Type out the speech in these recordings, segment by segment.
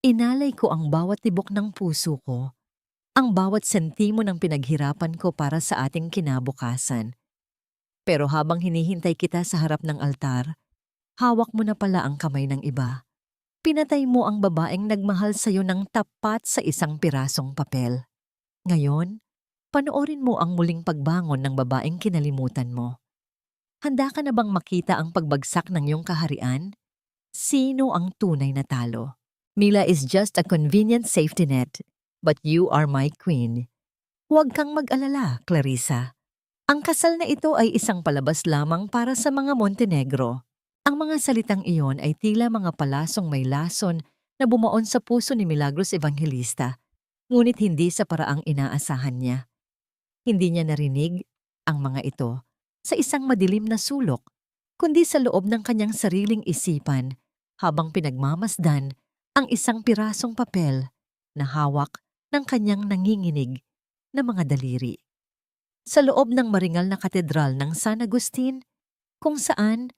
Inalay ko ang bawat tibok ng puso ko, ang bawat sentimo ng pinaghirapan ko para sa ating kinabukasan. Pero habang hinihintay kita sa harap ng altar, hawak mo na pala ang kamay ng iba. Pinatay mo ang babaeng nagmahal sa'yo ng tapat sa isang pirasong papel. Ngayon, panoorin mo ang muling pagbangon ng babaeng kinalimutan mo. Handa ka na bang makita ang pagbagsak ng iyong kaharian? Sino ang tunay na talo? Mila is just a convenient safety net, but you are my queen. Huwag kang mag-alala, Clarissa. Ang kasal na ito ay isang palabas lamang para sa mga Montenegro. Ang mga salitang iyon ay tila mga palasong may lason na bumaon sa puso ni Milagros Evangelista, ngunit hindi sa paraang inaasahan niya. Hindi niya narinig ang mga ito sa isang madilim na sulok, kundi sa loob ng kanyang sariling isipan habang pinagmamasdan ang isang pirasong papel na hawak ng kanyang nanginginig na mga daliri. Sa loob ng maringal na katedral ng San Agustin, kung saan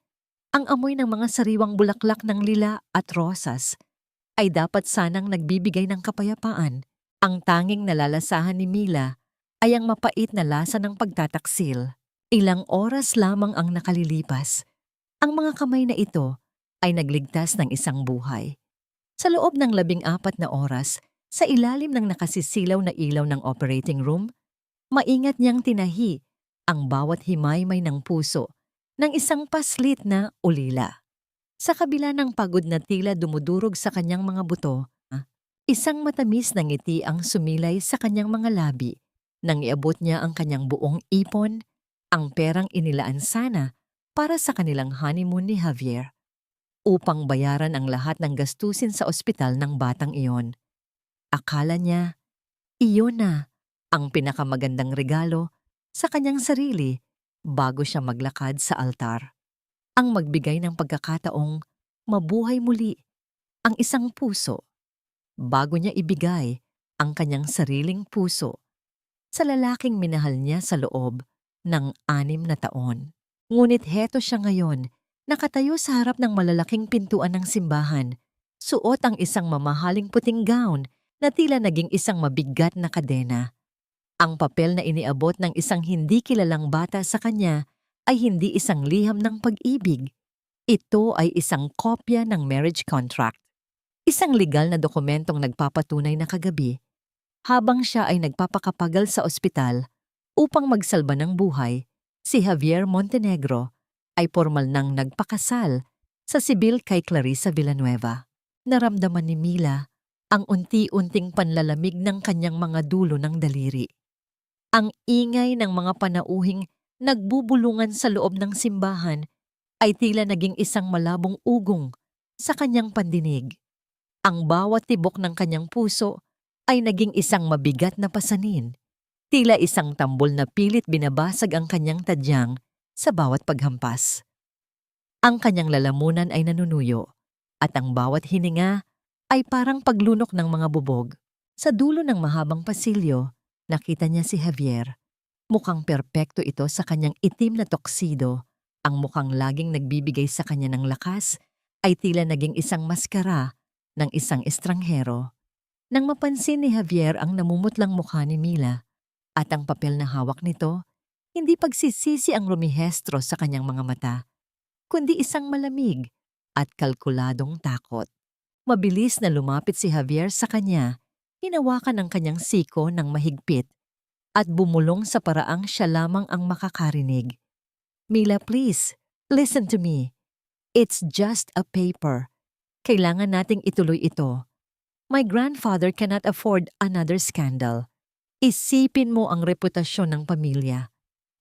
ang amoy ng mga sariwang bulaklak ng lila at rosas ay dapat sanang nagbibigay ng kapayapaan, ang tanging nalalasahan ni Mila ay ang mapait na lasa ng pagtataksil. Ilang oras lamang ang nakalilipas. Ang mga kamay na ito ay nagligtas ng isang buhay. Sa loob ng 14 na oras, sa ilalim ng nakasisilaw na ilaw ng operating room, maingat niyang tinahi ang bawat himaymay ng puso ng isang paslit na ulila. Sa kabila ng pagod na tila dumudurog sa kanyang mga buto, isang matamis na ngiti ang sumilay sa kanyang mga labi nang iabot niya ang kanyang buong ipon, ang perang inilaan sana para sa kanilang honeymoon ni Javier, upang bayaran ang lahat ng gastusin sa ospital ng batang iyon. Akala niya, iyon na ang pinakamagandang regalo sa kanyang sarili bago siya maglakad sa altar. Ang magbigay ng pagkakataong mabuhay muli ang isang puso bago niya ibigay ang kanyang sariling puso sa lalaking minahal niya sa loob ng 6 na taon. Ngunit heto siya ngayon, nakatayo sa harap ng malalaking pintuan ng simbahan, suot ang isang mamahaling puting gown na tila naging isang mabigat na kadena. Ang papel na iniabot ng isang hindi kilalang bata sa kanya ay hindi isang liham ng pag-ibig. Ito ay isang kopya ng marriage contract. Isang legal na dokumentong nagpapatunay na kagabi, habang siya ay nagpapakapagal sa ospital upang magsalba ng buhay, si Javier Montenegro ay formal nang nagpakasal sa sibil kay Clarissa Villanueva. Naramdaman ni Mila ang unti-unting panlalamig ng kanyang mga dulo ng daliri. Ang ingay ng mga panauhing nagbubulungan sa loob ng simbahan ay tila naging isang malabong ugong sa kanyang pandinig. Ang bawat tibok ng kanyang puso ay naging isang mabigat na pasanin, tila isang tambol na pilit binabasag ang kanyang tadyang sa bawat paghampas. Ang kanyang lalamunan ay nanunuyo, at ang bawat hininga ay parang paglunok ng mga bubog. Sa dulo ng mahabang pasilyo, nakita niya si Javier. Mukhang perpekto ito sa kanyang itim na tuxedo. Ang mukhang laging nagbibigay sa kanya ng lakas ay tila naging isang maskara ng isang estranghero. Nang mapansin ni Javier ang namumutlang mukha ni Mila at ang papel na hawak nito, hindi pagsisisi ang rumihestro sa kanyang mga mata, kundi isang malamig at kalkuladong takot. Mabilis na lumapit si Javier sa kanya, hinawakan ang kanyang siko ng mahigpit at bumulong sa paraang siya lamang ang makakarinig. Mila, please, listen to me. It's just a paper. Kailangan nating ituloy ito. My grandfather cannot afford another scandal. Isipin mo ang reputasyon ng pamilya.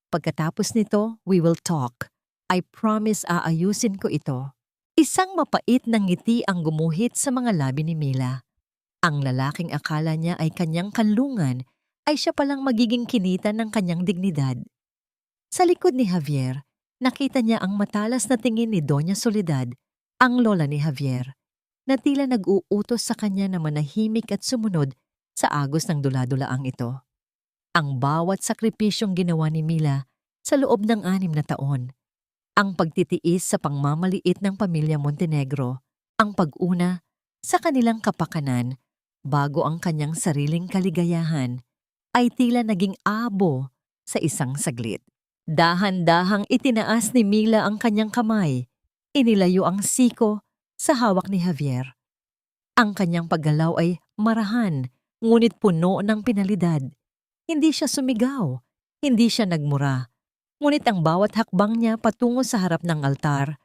Pagkatapos nito, we will talk. I promise aayusin ko ito. Isang mapait na ngiti ang gumuhit sa mga labi ni Mila. Ang lalaking akala niya ay kanyang kanlungan ay siya palang magiging kinita ng kanyang dignidad. Sa likod ni Javier, nakita niya ang matalas na tingin ni Doña Soledad, ang lola ni Javier, na tila nag-uutos sa kanya na manahimik at sumunod sa agos ng dula-dulaang ito. Ang bawat sakripisyong ginawa ni Mila sa loob ng 6 na taon, ang pagtitiis sa pangmamaliit ng pamilya Montenegro, ang pag-una Sa kanilang kapakanan, bago ang kanyang sariling kaligayahan, ay tila naging abo sa isang saglit. Dahan-dahang itinaas ni Mila ang kanyang kamay. Inilayo ang siko sa hawak ni Javier. Ang kanyang paggalaw ay marahan, ngunit puno ng pinalidad. Hindi siya sumigaw, hindi siya nagmura. Ngunit ang bawat hakbang niya patungo sa harap ng altar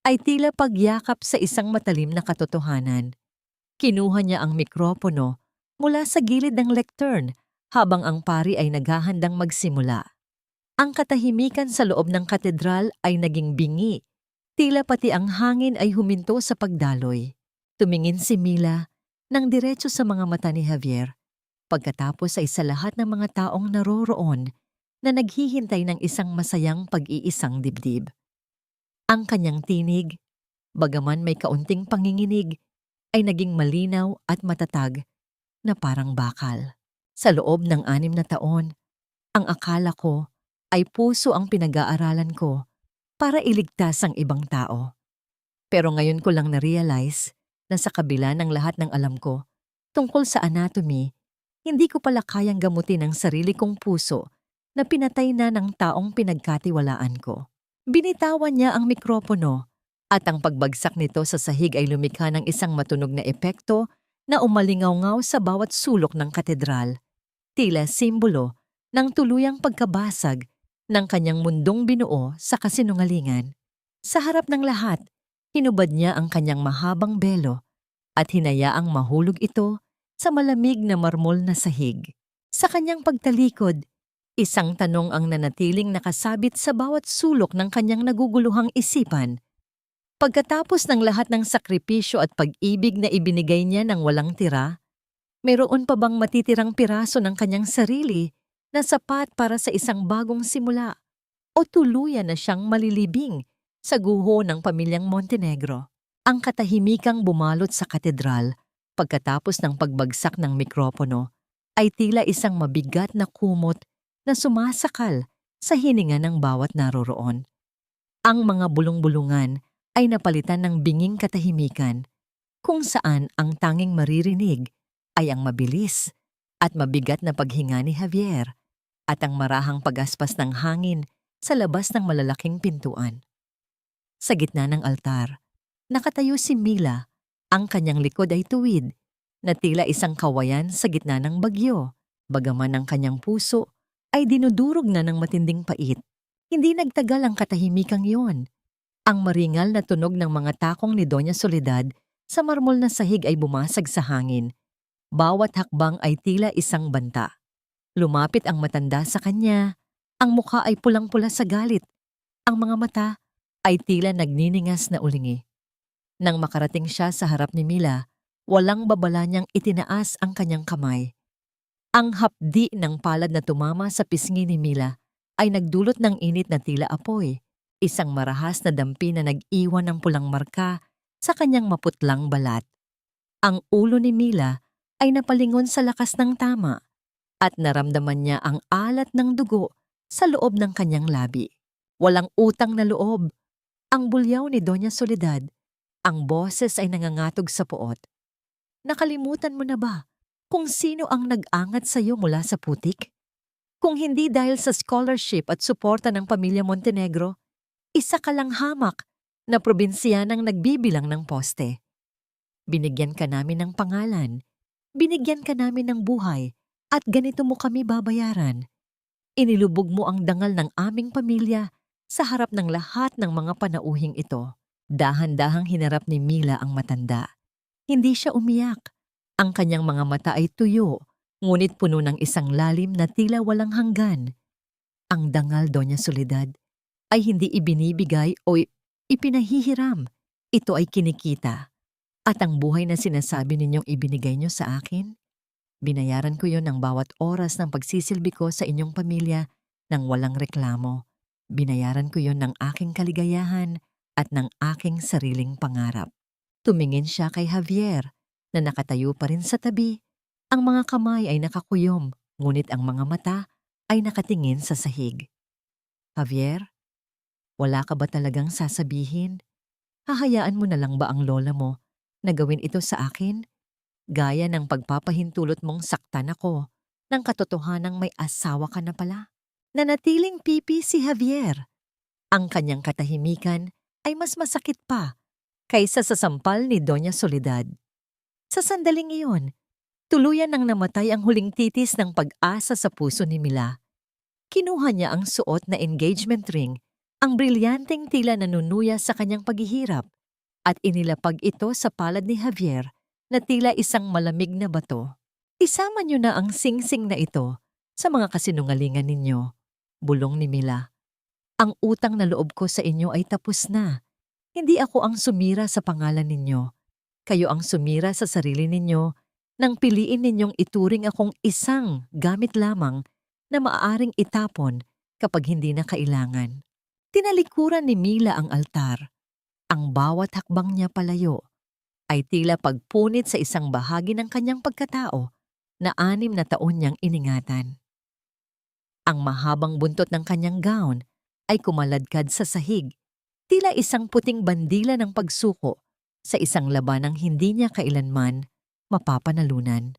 ay tila pagyakap sa isang matalim na katotohanan. Kinuha niya ang mikropono mula sa gilid ng lectern habang ang pari ay naghahandang magsimula. Ang katahimikan sa loob ng katedral ay naging bingi. Tila pati ang hangin ay huminto sa pagdaloy. Tumingin si Mila nang diretso sa mga mata ni Javier. Pagkatapos ay sa lahat ng mga taong naroroon na naghihintay ng isang masayang pag-iisang dibdib. Ang kanyang tinig, bagaman may kaunting panginginig, ay naging malinaw at matatag na parang bakal. Sa loob ng 6 na taon, ang akala ko ay puso ang pinag-aaralan ko para iligtas ang ibang tao. Pero ngayon ko lang na-realize na sa kabila ng lahat ng alam ko tungkol sa anatomy, hindi ko pala kayang gamutin ang sarili kong puso na pinatay na ng taong pinagkatiwalaan ko. Binitawan niya ang mikropono at ang pagbagsak nito sa sahig ay lumikha ng isang matunog na epekto na umalingaw-ngaw sa bawat sulok ng katedral. Tila simbolo ng tuluyang pagkabasag ng kanyang mundong binuo sa kasinungalingan. Sa harap ng lahat, hinubad niya ang kanyang mahabang belo at hinayaang mahulog ito sa malamig na marmol na sahig. Sa kanyang pagtalikod, isang tanong ang nanatiling nakasabit sa bawat sulok ng kanyang naguguluhang isipan. Pagkatapos ng lahat ng sakripisyo at pag-ibig na ibinigay niya ng walang tira, mayroon pa bang matitirang piraso ng kanyang sarili na sapat para sa isang bagong simula o tuluyan na siyang malilibing sa guho ng pamilyang Montenegro? Ang katahimikang bumalot sa katedral pagkatapos ng pagbagsak ng mikropono ay tila isang mabigat na kumot na sumasakal sa hininga ng bawat naroroon. Ang mga bulong-bulungan ay napalitan ng binging katahimikan kung saan ang tanging maririnig ay ang mabilis at mabigat na paghinga ni Javier at ang marahang pagaspas ng hangin sa labas ng malalaking pintuan. Sa gitna ng altar, nakatayo si Mila. Ang kanyang likod ay tuwid, na tila isang kawayan sa gitna ng bagyo, bagaman ang kanyang puso ay dinudurog na ng matinding pait. Hindi nagtagal ang katahimikang iyon. Ang maringal na tunog ng mga takong ni Doña Soledad sa marmol na sahig ay bumasag sa hangin. Bawat hakbang ay tila isang banta. Lumapit ang matanda sa kanya. Ang mukha ay pulang-pula sa galit. Ang mga mata ay tila nagniningas na ulingi. Nang makarating siya sa harap ni Mila, walang babala niyang itinaas ang kanyang kamay. Ang hapdi ng palad na tumama sa pisngi ni Mila ay nagdulot ng init na tila apoy, isang marahas na dampi na nag-iwan ng pulang marka sa kanyang maputlang balat. Ang ulo ni Mila ay napalingon sa lakas ng tama at naramdaman niya ang alat ng dugo sa loob ng kanyang labi. Walang utang na loob. Ang bulyaw ni Doña Soledad, ang boses ay nangangatog sa puot. Nakalimutan mo na ba kung sino ang nag-angat sa iyo mula sa putik? Kung hindi dahil sa scholarship at suporta ng pamilya Montenegro, isa ka lang hamak na probinsyanang nagbibilang ng poste. Binigyan ka namin ng pangalan, binigyan ka namin ng buhay, at ganito mo kami babayaran. Inilubog mo ang dangal ng aming pamilya sa harap ng lahat ng mga panauhing ito. Dahan-dahang hinarap ni Mila ang matanda. Hindi siya umiyak. Ang kanyang mga mata ay tuyo, ngunit puno ng isang lalim na tila walang hanggan. Ang dangal, Doña Soledad, ay hindi ibinibigay o ipinahihiram. Ito ay kinikita. At ang buhay na sinasabi ninyong ibinigay niyo sa akin, binayaran ko yon ng bawat oras ng pagsisilbi ko sa inyong pamilya ng walang reklamo. Binayaran ko yon ng aking kaligayahan at ng aking sariling pangarap. Tumingin siya kay Javier na nakatayo pa rin sa tabi. Ang mga kamay ay nakakuyom, ngunit ang mga mata ay nakatingin sa sahig. Javier, wala ka ba talagang sasabihin? Hahayaan mo na lang ba ang lola mo na gawin ito sa akin, gaya ng pagpapahintulot mong saktan ako ng katotohanang may asawa ka na pala. Nanatiling pipi si Javier. Ang kanyang katahimikan ay mas masakit pa kaysa sa sampal ni Doña Soledad. Sa sandaling iyon, tuluyan nang namatay ang huling titis ng pag-asa sa puso ni Mila. Kinuha niya ang suot na engagement ring, ang brilyanteng tila nanunuya sa kanyang paghihirap, at inilapag ito sa palad ni Javier na tila isang malamig na bato. Isama niyo na ang singsing na ito sa mga kasinungalingan ninyo, bulong ni Mila. Ang utang na loob ko sa inyo ay tapos na. Hindi ako ang sumira sa pangalan ninyo. Kayo ang sumira sa sarili ninyo nang piliin ninyong ituring akong isang gamit lamang na maaaring itapon kapag hindi na kailangan. Tinalikuran ni Mila ang altar. Ang bawat hakbang niya palayo ay tila pagpunit sa isang bahagi ng kanyang pagkatao na 6 na taon niyang iningatan. Ang mahabang buntot ng kanyang gown ay kumaladkad sa sahig, tila isang puting bandila ng pagsuko sa isang labanang hindi niya kailanman mapapanalunan.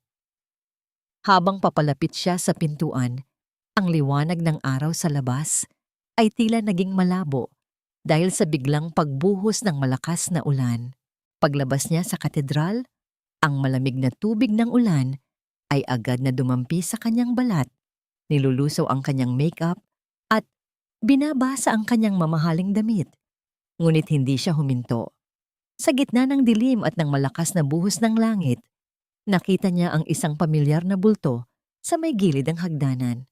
Habang papalapit siya sa pintuan, ang liwanag ng araw sa labas ay tila naging malabo dahil sa biglang pagbuhos ng malakas na ulan. Paglabas niya sa katedral, ang malamig na tubig ng ulan ay agad na dumampi sa kanyang balat, nilulusaw ang kanyang makeup at binabasa ang kanyang mamahaling damit. Ngunit hindi siya huminto. Sa gitna ng dilim at ng malakas na buhos ng langit, nakita niya ang isang pamilyar na bulto sa may gilid ng hagdanan.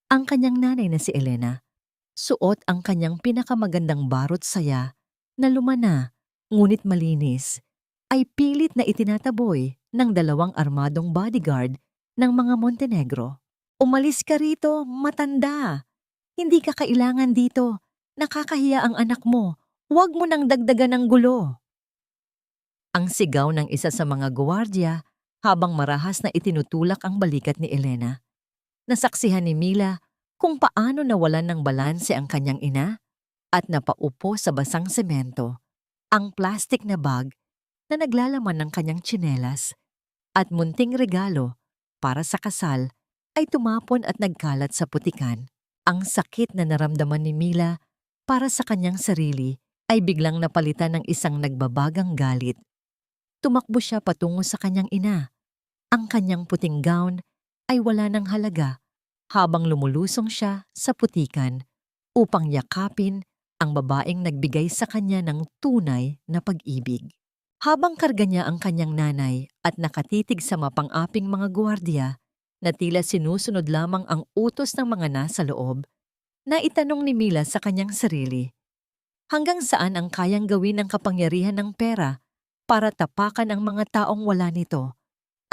Ang kanyang nanay na si Elena, suot ang kanyang pinakamagandang barot saya na lumana ngunit malinis, ay pilit na itinataboy ng 2 armadong bodyguard ng mga Montenegro. Umalis ka rito, matanda! Hindi ka kailangan dito. Nakakahiya ang anak mo. Huwag mo nang dagdagan ng gulo. Ang sigaw ng isa sa mga guwardiya habang marahas na itinutulak ang balikat ni Elena. Nasaksihan ni Mila kung paano nawalan ng balanse ang kanyang ina at napaupo sa basang semento ang plastik na bag na naglalaman ng kanyang tsinelas at munting regalo para sa kasal ay tumapon at nagkalat sa putikan. Ang sakit na naramdaman ni Mila para sa kanyang sarili ay biglang napalitan ng isang nagbabagang galit. Tumakbo siya patungo sa kanyang ina. Ang kanyang puting gown ay wala ng halaga habang lumulusong siya sa putikan upang yakapin ang babaeng nagbigay sa kanya ng tunay na pag-ibig. Habang karga niya ang kanyang nanay at nakatitig sa mapang-aping mga guwardiya na tila sinusunod lamang ang utos ng mga nasa loob, naitanong ni Mila sa kanyang sarili, hanggang saan ang kayang gawin ng kapangyarihan ng pera para tapakan ang mga taong wala nito,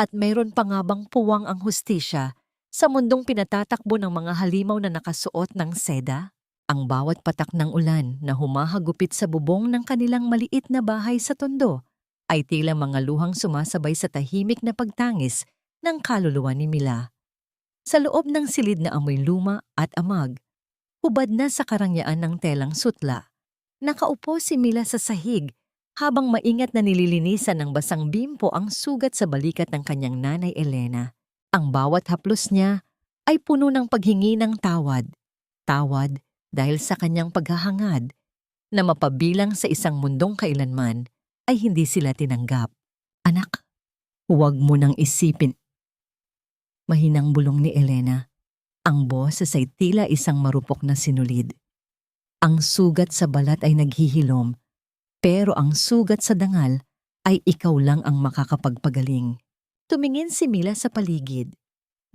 at mayroon pa nga bang puwang ang hustisya sa mundong pinatatakbo ng mga halimaw na nakasuot ng seda? Ang bawat patak ng ulan na humahagupit sa bubong ng kanilang maliit na bahay sa Tondo ay tila mga luhang sumasabay sa tahimik na pagtangis ng kaluluwa ni Mila. Sa loob ng silid na amoy luma at amag, hubad na sa karangyaan ng telang sutla, nakaupo si Mila sa sahig habang maingat na nililinisan ng basang bimpo ang sugat sa balikat ng kanyang nanay Elena. Ang bawat haplos niya ay puno ng paghingi ng tawad. Tawad dahil sa kanyang paghahangad na mapabilang sa isang mundong kailanman ay hindi sila tinanggap. Anak, huwag mo nang isipin. Mahinang bulong ni Elena. Ang boses ay tila isang marupok na sinulid. Ang sugat sa balat ay naghihilom, pero ang sugat sa dangal ay ikaw lang ang makakapagpagaling. Tumingin si Mila sa paligid.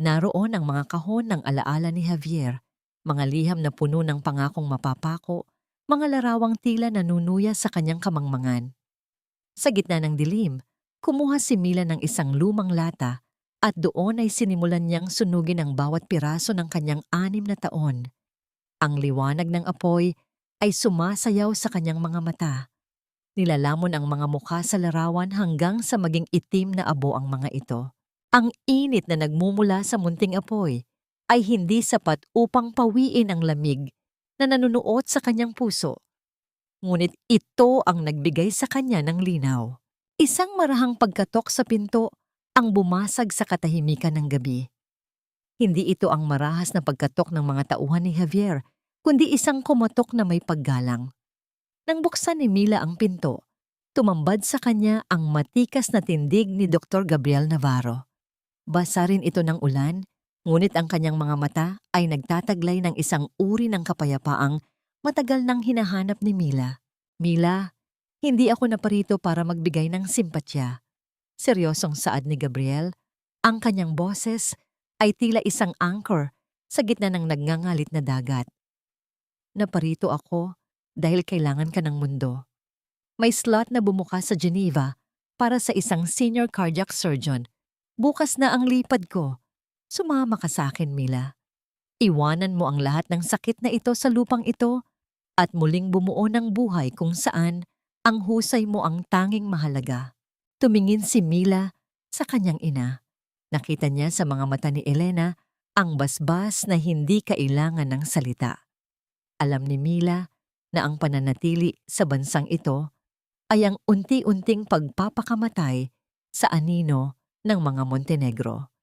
Naroon ang mga kahon ng alaala ni Javier, mga liham na puno ng pangakong mapapako, mga larawang tila nanunuya sa kanyang kamangmangan. Sa gitna ng dilim, kumuha si Mila ng isang lumang lata at doon ay sinimulan niyang sunugin ang bawat piraso ng kanyang 6 na taon. Ang liwanag ng apoy ay sumasayaw sa kanyang mga mata. Nilalamon ang mga mukha sa larawan hanggang sa maging itim na abo ang mga ito. Ang init na nagmumula sa munting apoy ay hindi sapat upang pawiin ang lamig na nanunuot sa kanyang puso. Ngunit ito ang nagbigay sa kanya ng linaw. Isang marahang pagkatok sa pinto ang bumasag sa katahimikan ng gabi. Hindi ito ang marahas na pagkatok ng mga tauhan ni Javier, kundi isang kumatok na may paggalang. Nang buksan ni Mila ang pinto, tumambad sa kanya ang matikas na tindig ni Dr. Gabriel Navarro. Basa rin ito ng ulan, ngunit ang kanyang mga mata ay nagtataglay ng isang uri ng kapayapaang matagal nang hinahanap ni Mila. Mila, hindi ako naparito para magbigay ng simpatya. Seryosong saad ni Gabriel, ang kanyang boses ay tila isang anchor sa gitna ng nagngangalit na dagat. Naparito ako dahil kailangan ka ng mundo. May slot na bumukas sa Geneva para sa isang senior cardiac surgeon. Bukas na ang lipad ko. Sumama ka sa akin, Mila. Iwanan mo ang lahat ng sakit na ito sa lupang ito at muling bumuo ng buhay kung saan ang husay mo ang tanging mahalaga. Tumingin si Mila sa kanyang ina. Nakita niya sa mga mata ni Elena ang basbas na hindi kailangan ng salita. Alam ni Mila na ang pananatili sa bansang ito ay ang unti-unting pagpapakamatay sa anino ng mga Montenegro.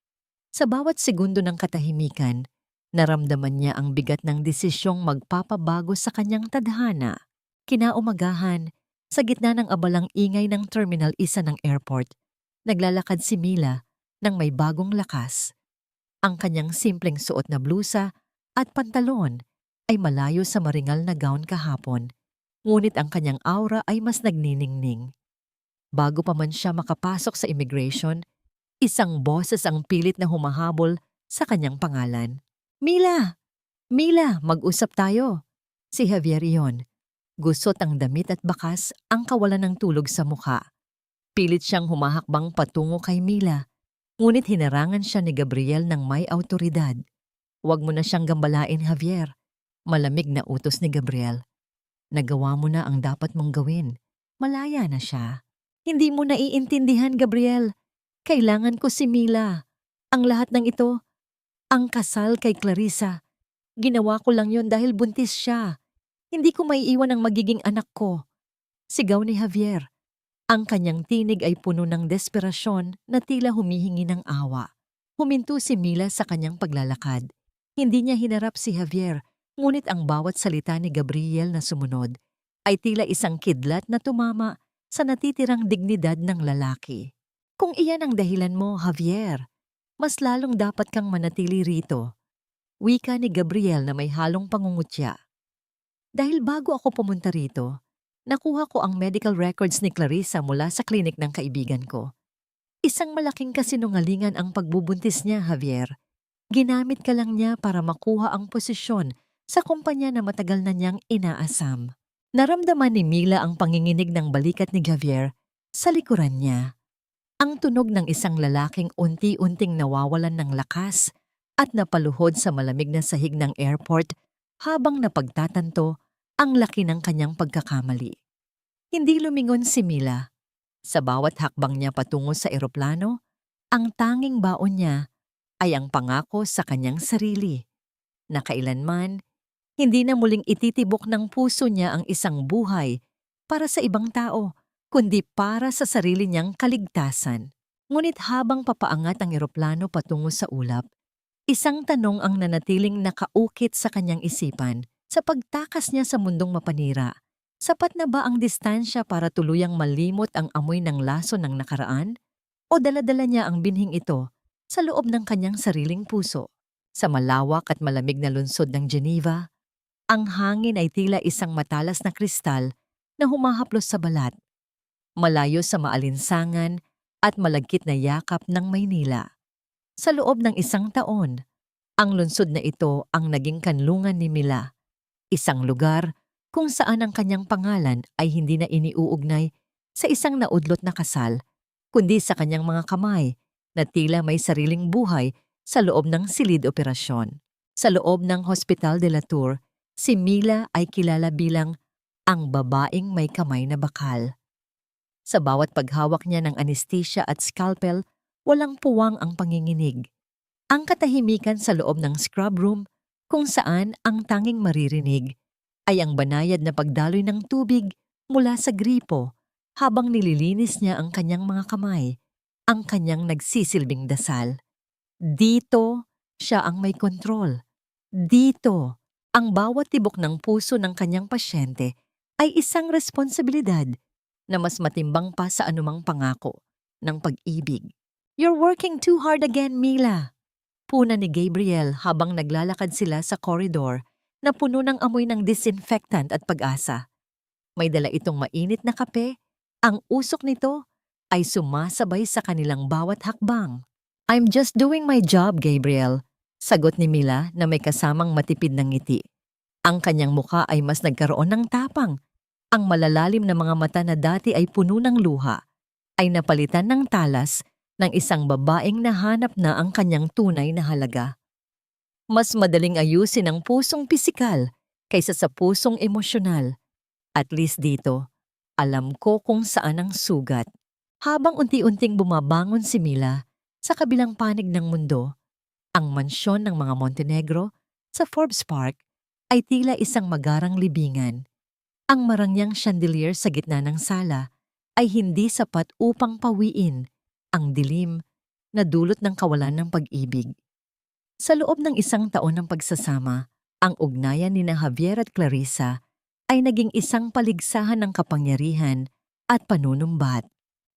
Sa bawat segundo ng katahimikan, naramdaman niya ang bigat ng desisyong magpapabago sa kanyang tadhana. Kinaumagahan, sa gitna ng abalang ingay ng Terminal 1 ng airport, naglalakad si Mila ng may bagong lakas. Ang kanyang simpleng suot na blusa at pantalon ay malayo sa maringal na gown kahapon, ngunit ang kanyang aura ay mas nagniningning. Bago pa man siya makapasok sa immigration, isang boses ang pilit na humahabol sa kanyang pangalan. Mila! Mila, mag-usap tayo. Si Javier iyon. Gusot ang damit at bakas ang kawalan ng tulog sa mukha. Pilit siyang humahakbang patungo kay Mila, ngunit hinarangan siya ni Gabriel ng may awtoridad. Huwag mo na siyang gambalain, Javier. Malamig na utos ni Gabriel. Nagawa mo na ang dapat mong gawin. Malaya na siya. Hindi mo naiintindihan, Gabriel. Kailangan ko si Mila. Ang lahat ng ito, ang kasal kay Clarissa. Ginawa ko lang yon dahil buntis siya. Hindi ko maiiwan ang magiging anak ko. Sigaw ni Javier. Ang kanyang tinig ay puno ng desperasyon na tila humihingi ng awa. Huminto si Mila sa kanyang paglalakad. Hindi niya hinarap si Javier, ngunit ang bawat salita ni Gabriel na sumunod ay tila isang kidlat na tumama sa natitirang dignidad ng lalaki. Kung iyan ang dahilan mo, Javier, mas lalong dapat kang manatili rito. Wika ni Gabriel na may halong pangungutya. Dahil bago ako pumunta rito, nakuha ko ang medical records ni Clarissa mula sa klinik ng kaibigan ko. Isang malaking kasinungalingan ang pagbubuntis niya, Javier. Ginamit ka lang niya para makuha ang posisyon sa kumpanya na matagal na niyang inaasam. Naramdaman ni Mila ang panginginig ng balikat ni Javier sa likuran niya. Ang tunog ng isang lalaking unti-unting nawawalan ng lakas at napaluhod sa malamig na sahig ng airport habang napagtatanto ang laki ng kanyang pagkakamali. Hindi lumingon si Mila. Sa bawat hakbang niya patungo sa eroplano, ang tanging baon niya ay ang pangako sa kanyang sarili na kailanman hindi na muling ititibok ng puso niya ang isang buhay para sa ibang tao, kundi para sa sarili niyang kaligtasan. Ngunit habang papaangat ang eroplano patungo sa ulap, isang tanong ang nanatiling nakaukit sa kanyang isipan. Sa pagtakas niya sa mundong mapanira, sapat na ba ang distansya para tuluyang malimot ang amoy ng laso ng nakaraan? O dala-dala niya ang binhing ito sa loob ng kanyang sariling puso? Sa malawak at malamig na lungsod ng Geneva, ang hangin ay tila isang matalas na kristal na humahaplos sa balat. Malayo sa maalinsangan at malagkit na yakap ng Maynila. Sa loob ng isang taon, ang lungsod na ito ang naging kanlungan ni Mila. Isang lugar kung saan ang kanyang pangalan ay hindi na iniuugnay sa isang naudlot na kasal, kundi sa kanyang mga kamay na tila may sariling buhay sa loob ng silid operasyon. Sa loob ng Hospital de la Tour, si Mila ay kilala bilang ang babaeng may kamay na bakal. Sa bawat paghawak niya ng anesthesia at scalpel, walang puwang ang panginginig. Ang katahimikan sa loob ng scrub room kung saan ang tanging maririnig ay ang banayad na pagdaloy ng tubig mula sa gripo habang nililinis niya ang kanyang mga kamay, ang kanyang nagsisilbing dasal. Dito, siya ang may kontrol. Dito, ang bawat tibok ng puso ng kanyang pasyente ay isang responsibilidad na mas matimbang pa sa anumang pangako ng pag-ibig. You're working too hard again, Mila. Puna ni Gabriel habang naglalakad sila sa koridor na puno ng amoy ng disinfectant at pag-asa. May dala itong mainit na kape. Ang usok nito ay sumasabay sa kanilang bawat hakbang. I'm just doing my job, Gabriel. Sagot ni Mila na may kasamang matipid ng ngiti. Ang kanyang muka ay mas nagkaroon ng tapang. Ang malalalim na mga mata na dati ay puno ng luha ay napalitan ng talas ng isang babaeng nahanap na ang kanyang tunay na halaga. Mas madaling ayusin ang pusong pisikal kaysa sa pusong emosyonal. At least dito, alam ko kung saan ang sugat. Habang unti-unting bumabangon si Mila sa kabilang panig ng mundo, ang mansyon ng mga Montenegro sa Forbes Park ay tila isang magarang libingan. Ang marangyang chandelier sa gitna ng sala ay hindi sapat upang pawiin ang dilim na dulot ng kawalan ng pag-ibig. Sa loob ng isang taon ng pagsasama, ang ugnayan ni Javier at Clarissa ay naging isang paligsahan ng kapangyarihan at panunumbat.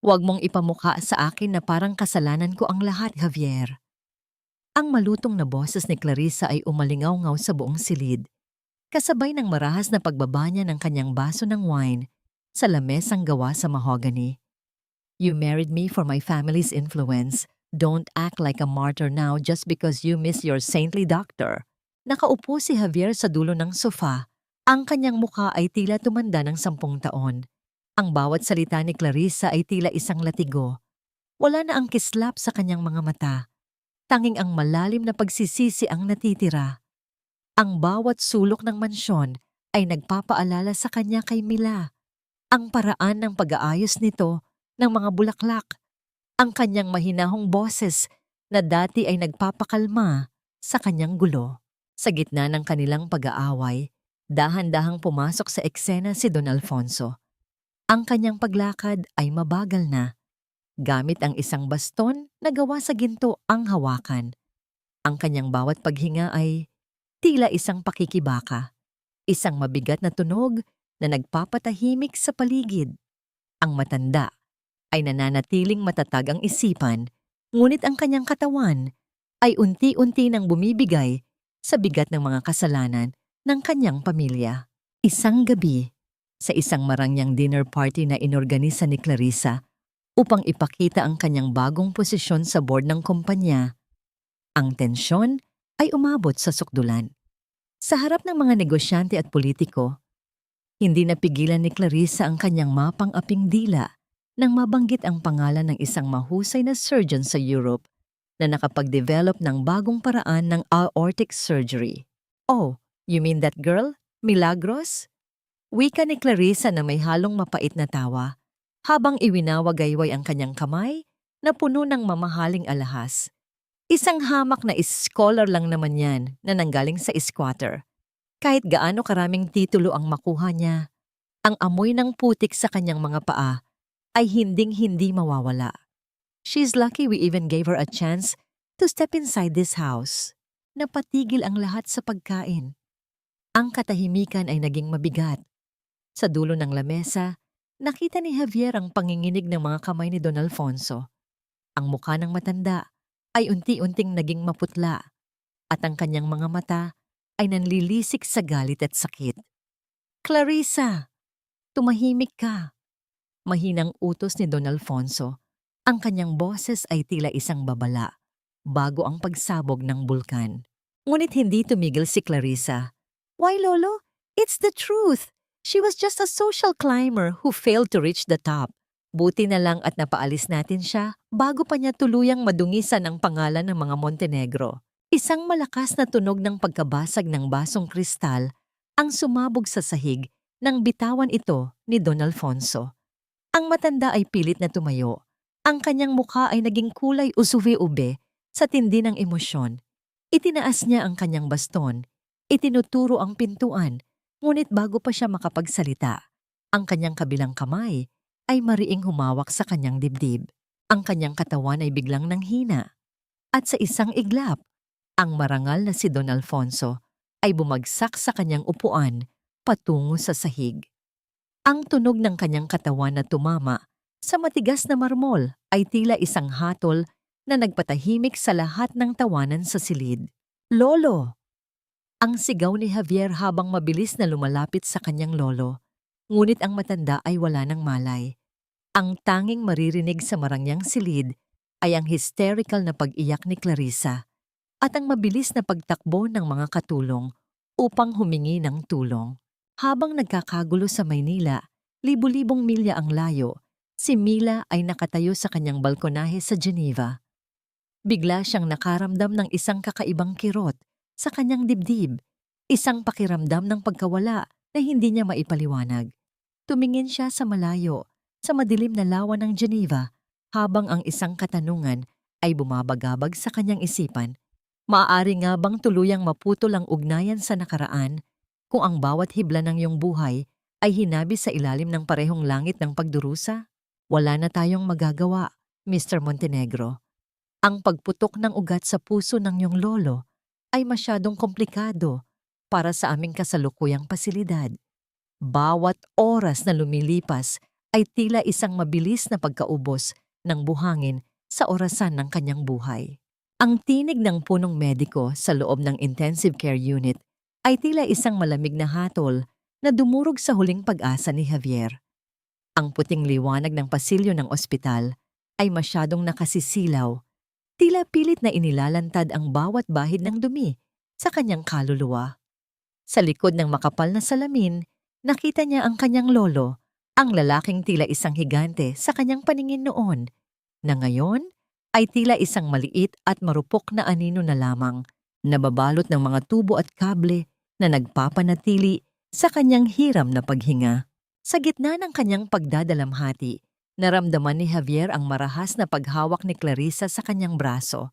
Huwag mong ipamukha sa akin na parang kasalanan ko ang lahat, Javier. Ang malutong na boses ni Clarissa ay umalingaw-ngaw sa buong silid, kasabay ng marahas na pagbaba niya ng kanyang baso ng wine sa lamesang gawa sa mahogany. You married me for my family's influence. Don't act like a martyr now just because you miss your saintly doctor. Nakaupo si Javier sa dulo ng sofa. Ang kanyang mukha ay tila tumanda ng 10 taon. Ang bawat salita ni Clarissa ay tila isang latigo. Wala na ang kislap sa kanyang mga mata. Tanging ang malalim na pagsisisi ang natitira. Ang bawat sulok ng mansyon ay nagpapaalala sa kanya kay Mila. Ang paraan ng pag-aayos nito ng mga bulaklak. Ang kanyang mahinahong boses na dati ay nagpapakalma sa kanyang gulo. Sa gitna ng kanilang pag-aaway, dahan-dahang pumasok sa eksena si Don Alfonso. Ang kanyang paglakad ay mabagal na. Gamit ang isang baston na gawa sa ginto ang hawakan. Ang kanyang bawat paghinga ay tila isang pakikibaka. Isang mabigat na tunog na nagpapatahimik sa paligid. Ang matanda ay nananatiling matatag ang isipan, ngunit ang kanyang katawan ay unti-unti nang bumibigay sa bigat ng mga kasalanan ng kanyang pamilya. Isang gabi, sa isang marangyang dinner party na inorganisa ni Clarissa upang ipakita ang kanyang bagong posisyon sa board ng kumpanya, ang tensyon ay umabot sa sukdulan. Sa harap ng mga negosyante at politiko, hindi napigilan ni Clarissa ang kanyang mapang-aping dila nang mabanggit ang pangalan ng isang mahusay na surgeon sa Europe na nakapag-develop ng bagong paraan ng aortic surgery. Oh, you mean that girl, Milagros? Wika ni Clarissa na may halong mapait na tawa, habang iwinawagayway ang kanyang kamay na puno ng mamahaling alahas. Isang hamak na scholar lang naman yan na nanggaling sa squatter. Kahit gaano karaming titulo ang makuha niya, ang amoy ng putik sa kanyang mga paa ay hinding-hindi mawawala. She's lucky we even gave her a chance to step inside this house. Napatigil ang lahat sa pagkain. Ang katahimikan ay naging mabigat. Sa dulo ng lamesa, nakita ni Javier ang panginginig ng mga kamay ni Don Alfonso. Ang mukha ng matanda ay unti-unting naging maputla at ang kanyang mga mata ay nanlilisik sa galit at sakit. Clarissa, tumahimik ka. Mahinang utos ni Don Alfonso. Ang kanyang boses ay tila isang babala bago ang pagsabog ng bulkan. Ngunit hindi tumigil si Clarissa. Why, Lolo? It's the truth. She was just a social climber who failed to reach the top. Buti na lang at napaalis natin siya bago pa niya tuluyang madungisan ang pangalan ng mga Montenegro. Isang malakas na tunog ng pagkabasag ng basong kristal ang sumabog sa sahig nang bitawan ito ni Don Alfonso. Ang matanda ay pilit na tumayo. Ang kanyang mukha ay naging kulay usuwi-ube sa tindi ng emosyon. Itinaas niya ang kanyang baston. Itinuturo ang pintuan. Ngunit bago pa siya makapagsalita, ang kanyang kabilang kamay ay mariing humawak sa kanyang dibdib. Ang kanyang katawan ay biglang nanghina. At sa isang iglap, ang marangal na si Don Alfonso ay bumagsak sa kanyang upuan patungo sa sahig. Ang tunog ng kanyang katawan na tumama sa matigas na marmol ay tila isang hatol na nagpatahimik sa lahat ng tawanan sa silid. "Lolo!" Ang sigaw ni Javier habang mabilis na lumalapit sa kanyang lolo. Ngunit ang matanda ay wala ng malay. Ang tanging maririnig sa marangyang silid ay ang hysterical na pag-iyak ni Clarissa at ang mabilis na pagtakbo ng mga katulong upang humingi ng tulong. Habang nagkakagulo sa Maynila, libu-libong milya ang layo, si Mila ay nakatayo sa kanyang balkonahe sa Geneva. Bigla siyang nakaramdam ng isang kakaibang kirot sa kanyang dibdib, isang pakiramdam ng pagkawala na hindi niya maipaliwanag. Tumingin siya sa malayo, sa madilim na lawa ng Geneva, habang ang isang katanungan ay bumabagabag sa kanyang isipan. Maaari nga bang tuluyang maputol ang ugnayan sa nakaraan kung ang bawat hibla ng iyong buhay ay hinabi sa ilalim ng parehong langit ng pagdurusa? Wala na tayong magagawa, Mr. Montenegro. Ang pagputok ng ugat sa puso ng iyong lolo ay masyadong komplikado para sa aming kasalukuyang pasilidad. Bawat oras na lumilipas ay tila isang mabilis na pagkaubos ng buhangin sa orasan ng kanyang buhay. Ang tinig ng punong mediko sa loob ng intensive care unit ay tila isang malamig na hatol na dumurog sa huling pag-asa ni Javier. Ang puting liwanag ng pasilyo ng ospital ay masyadong nakasisilaw, tila pilit na inilalantad ang bawat bahid ng dumi sa kanyang kaluluwa. Sa likod ng makapal na salamin, nakita niya ang kanyang lolo, ang lalaking tila isang higante sa kanyang paningin noon, na ngayon ay tila isang maliit at marupok na anino na lamang, nababalot ng mga tubo at kable na nagpapanatili sa kanyang hiram na paghinga. Sa gitna ng kanyang pagdadalamhati, naramdaman ni Javier ang marahas na paghawak ni Clarissa sa kanyang braso.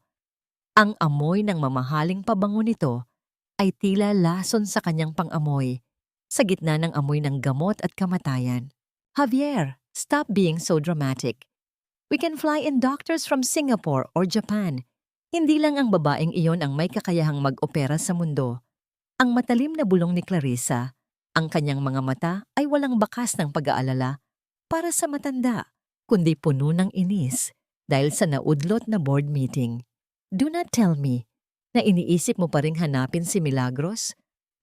Ang amoy ng mamahaling pabango nito ay tila lason sa kanyang pang-amoy, sa gitna ng amoy ng gamot at kamatayan. "Javier, stop being so dramatic. We can fly in doctors from Singapore or Japan. Hindi lang ang babaeng iyon ang may kakayahang mag-opera sa mundo." Ang matalim na bulong ni Clarissa, ang kanyang mga mata ay walang bakas ng pag-aalala para sa matanda, kundi puno ng inis dahil sa naudlot na board meeting. "Do not tell me na iniisip mo pa ring hanapin si Milagros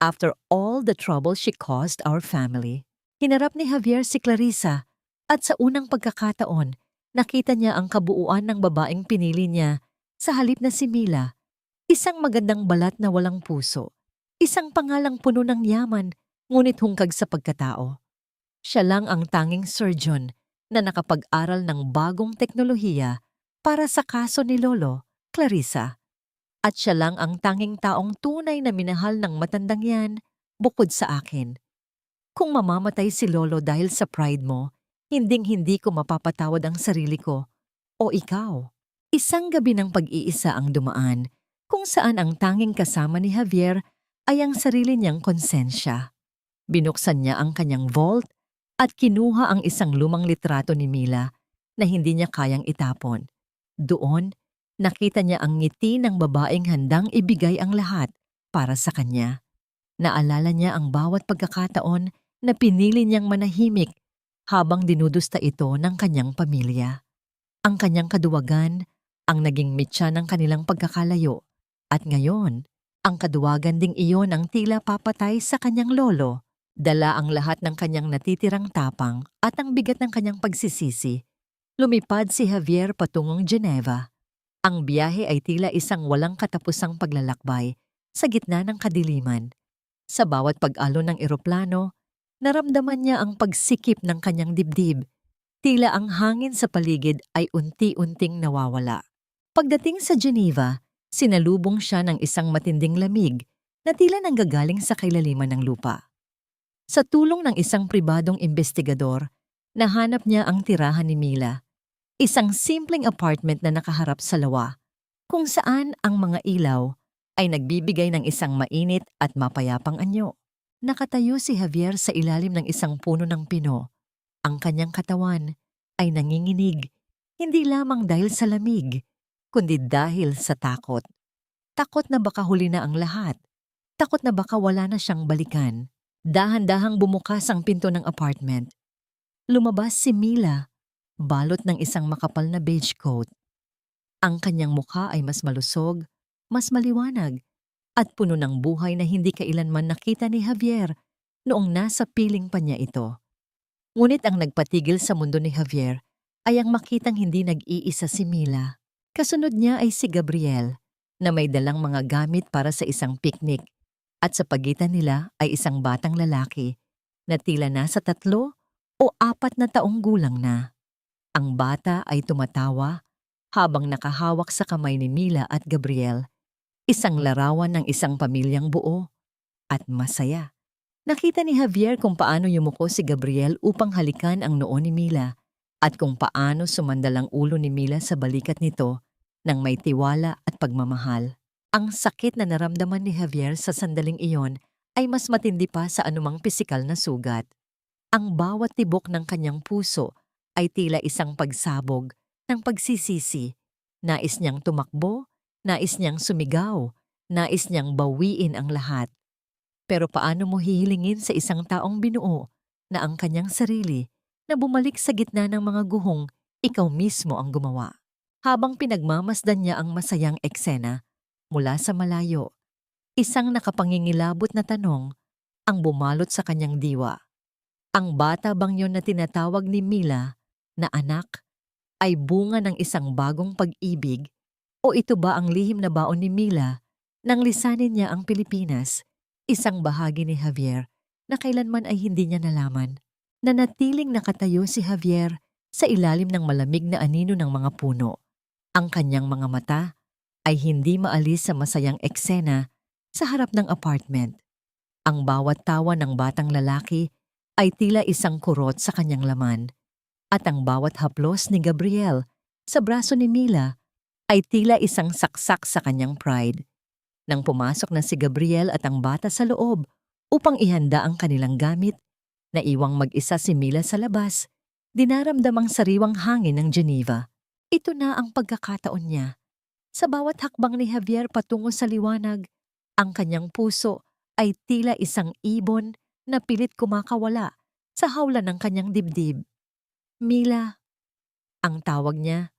after all the trouble she caused our family." Hinarap ni Javier si Clarissa at sa unang pagkakataon, nakita niya ang kabuuan ng babaeng pinili niya sa halip na si Mila, isang magandang balat na walang puso, isang pangalang puno ng yaman ngunit hungkag sa pagkatao. Siya lang ang tanging surgeon na nakapag-aral ng bagong teknolohiya para sa kaso ni Lolo, Clarissa. At siya lang ang tanging taong tunay na minahal ng matandang yan bukod sa akin. Kung mamamatay si Lolo dahil sa pride mo, hinding-hindi ko mapapatawad ang sarili ko. O ikaw. Isang gabi ng pag-iisa ang dumaan, kung saan ang tanging kasama ni Javier ay ang sarili niyang konsensya. Binuksan niya ang kanyang vault at kinuha ang isang lumang litrato ni Mila na hindi niya kayang itapon. Doon, nakita niya ang ngiti ng babaeng handang ibigay ang lahat para sa kanya. Naalala niya ang bawat pagkakataon na pinili niyang manahimik habang dinudusta ito ng kanyang pamilya. Ang kanyang kaduwagan ang naging mitya ng kanilang pagkakalayo, at ngayon, ang kaduwagan ding iyon ang tila papatay sa kanyang lolo. Dala ang lahat ng kanyang natitirang tapang at ang bigat ng kanyang pagsisisi. Lumipad si Javier patungong Geneva. Ang biyahe ay tila isang walang katapusang paglalakbay sa gitna ng kadiliman. Sa bawat pag-alon ng eroplano, naramdaman niya ang pagsikip ng kanyang dibdib. Tila ang hangin sa paligid ay unti-unting nawawala. Pagdating sa Geneva, sinalubong siya ng isang matinding lamig na tila nanggagaling sa kailaliman ng lupa. Sa tulong ng isang pribadong investigador, nahanap niya ang tirahan ni Mila, isang simpleng apartment na nakaharap sa lawa, kung saan ang mga ilaw ay nagbibigay ng isang mainit at mapayapang anyo. Nakatayo si Javier sa ilalim ng isang puno ng pino, Ang kanyang katawan ay nanginginig, hindi lamang dahil sa lamig, kundi dahil sa takot. Takot na baka huli na ang lahat. Takot na baka wala na siyang balikan. Dahan-dahang bumukas ang pinto ng apartment. Lumabas si Mila, balot ng isang makapal na beige coat. Ang kanyang mukha ay mas malusog, mas maliwanag, at puno ng buhay na hindi kailanman nakita ni Javier noong nasa piling pa niya ito. Ngunit ang nagpatigil sa mundo ni Javier ay ang makitang hindi nag-iisa si Mila. Kasunod niya ay si Gabriel, na may dalang mga gamit para sa isang picnic, at sa pagitan nila ay isang batang lalaki na tila nasa 3 o 4 na taong gulang na. Ang bata ay tumatawa habang nakahawak sa kamay ni Mila at Gabriel, isang larawan ng isang pamilyang buo at masaya. Nakita ni Javier kung paano yumuko si Gabriel upang halikan ang noo ni Mila at kung paano sumandal ang ulo ni Mila sa balikat nito ng may tiwala at pagmamahal. Ang sakit na naramdaman ni Javier sa sandaling iyon ay mas matindi pa sa anumang pisikal na sugat. Ang bawat tibok ng kanyang puso ay tila isang pagsabog ng pagsisisi. Nais niyang tumakbo, nais niyang sumigaw, nais niyang bawiin ang lahat. Pero paano mo hihilingin sa isang taong binuo na ang kanyang sarili na bumalik sa gitna ng mga guhong ikaw mismo ang gumawa? Habang pinagmamasdan niya ang masayang eksena mula sa malayo, isang nakapangingilabot na tanong ang bumalot sa kanyang diwa. Ang bata bang yon na tinatawag ni Mila na anak ay bunga ng isang bagong pag-ibig o ito ba ang lihim na baon ni Mila nang lisanin niya ang Pilipinas? Isang bahagi ni Javier na kailanman ay hindi niya nalaman. Nanatiling nakatayo si Javier sa ilalim ng malamig na anino ng mga puno. Ang kanyang mga mata ay hindi maalis sa masayang eksena sa harap ng apartment. Ang bawat tawa ng batang lalaki ay tila isang kurot sa kanyang laman. At ang bawat haplos ni Gabriel sa braso ni Mila ay tila isang saksak sa kanyang pride. Nang pumasok na si Gabriel at ang bata sa loob upang ihanda ang kanilang gamit, naiwang mag-isa si Mila sa labas, dinaramdam ang sariwang hangin ng Geneva. Ito na ang pagkakataon niya. Sa bawat hakbang ni Javier patungo sa liwanag, ang kanyang puso ay tila isang ibon na pilit kumakawala sa hawla ng kanyang dibdib. Mila, ang tawag niya,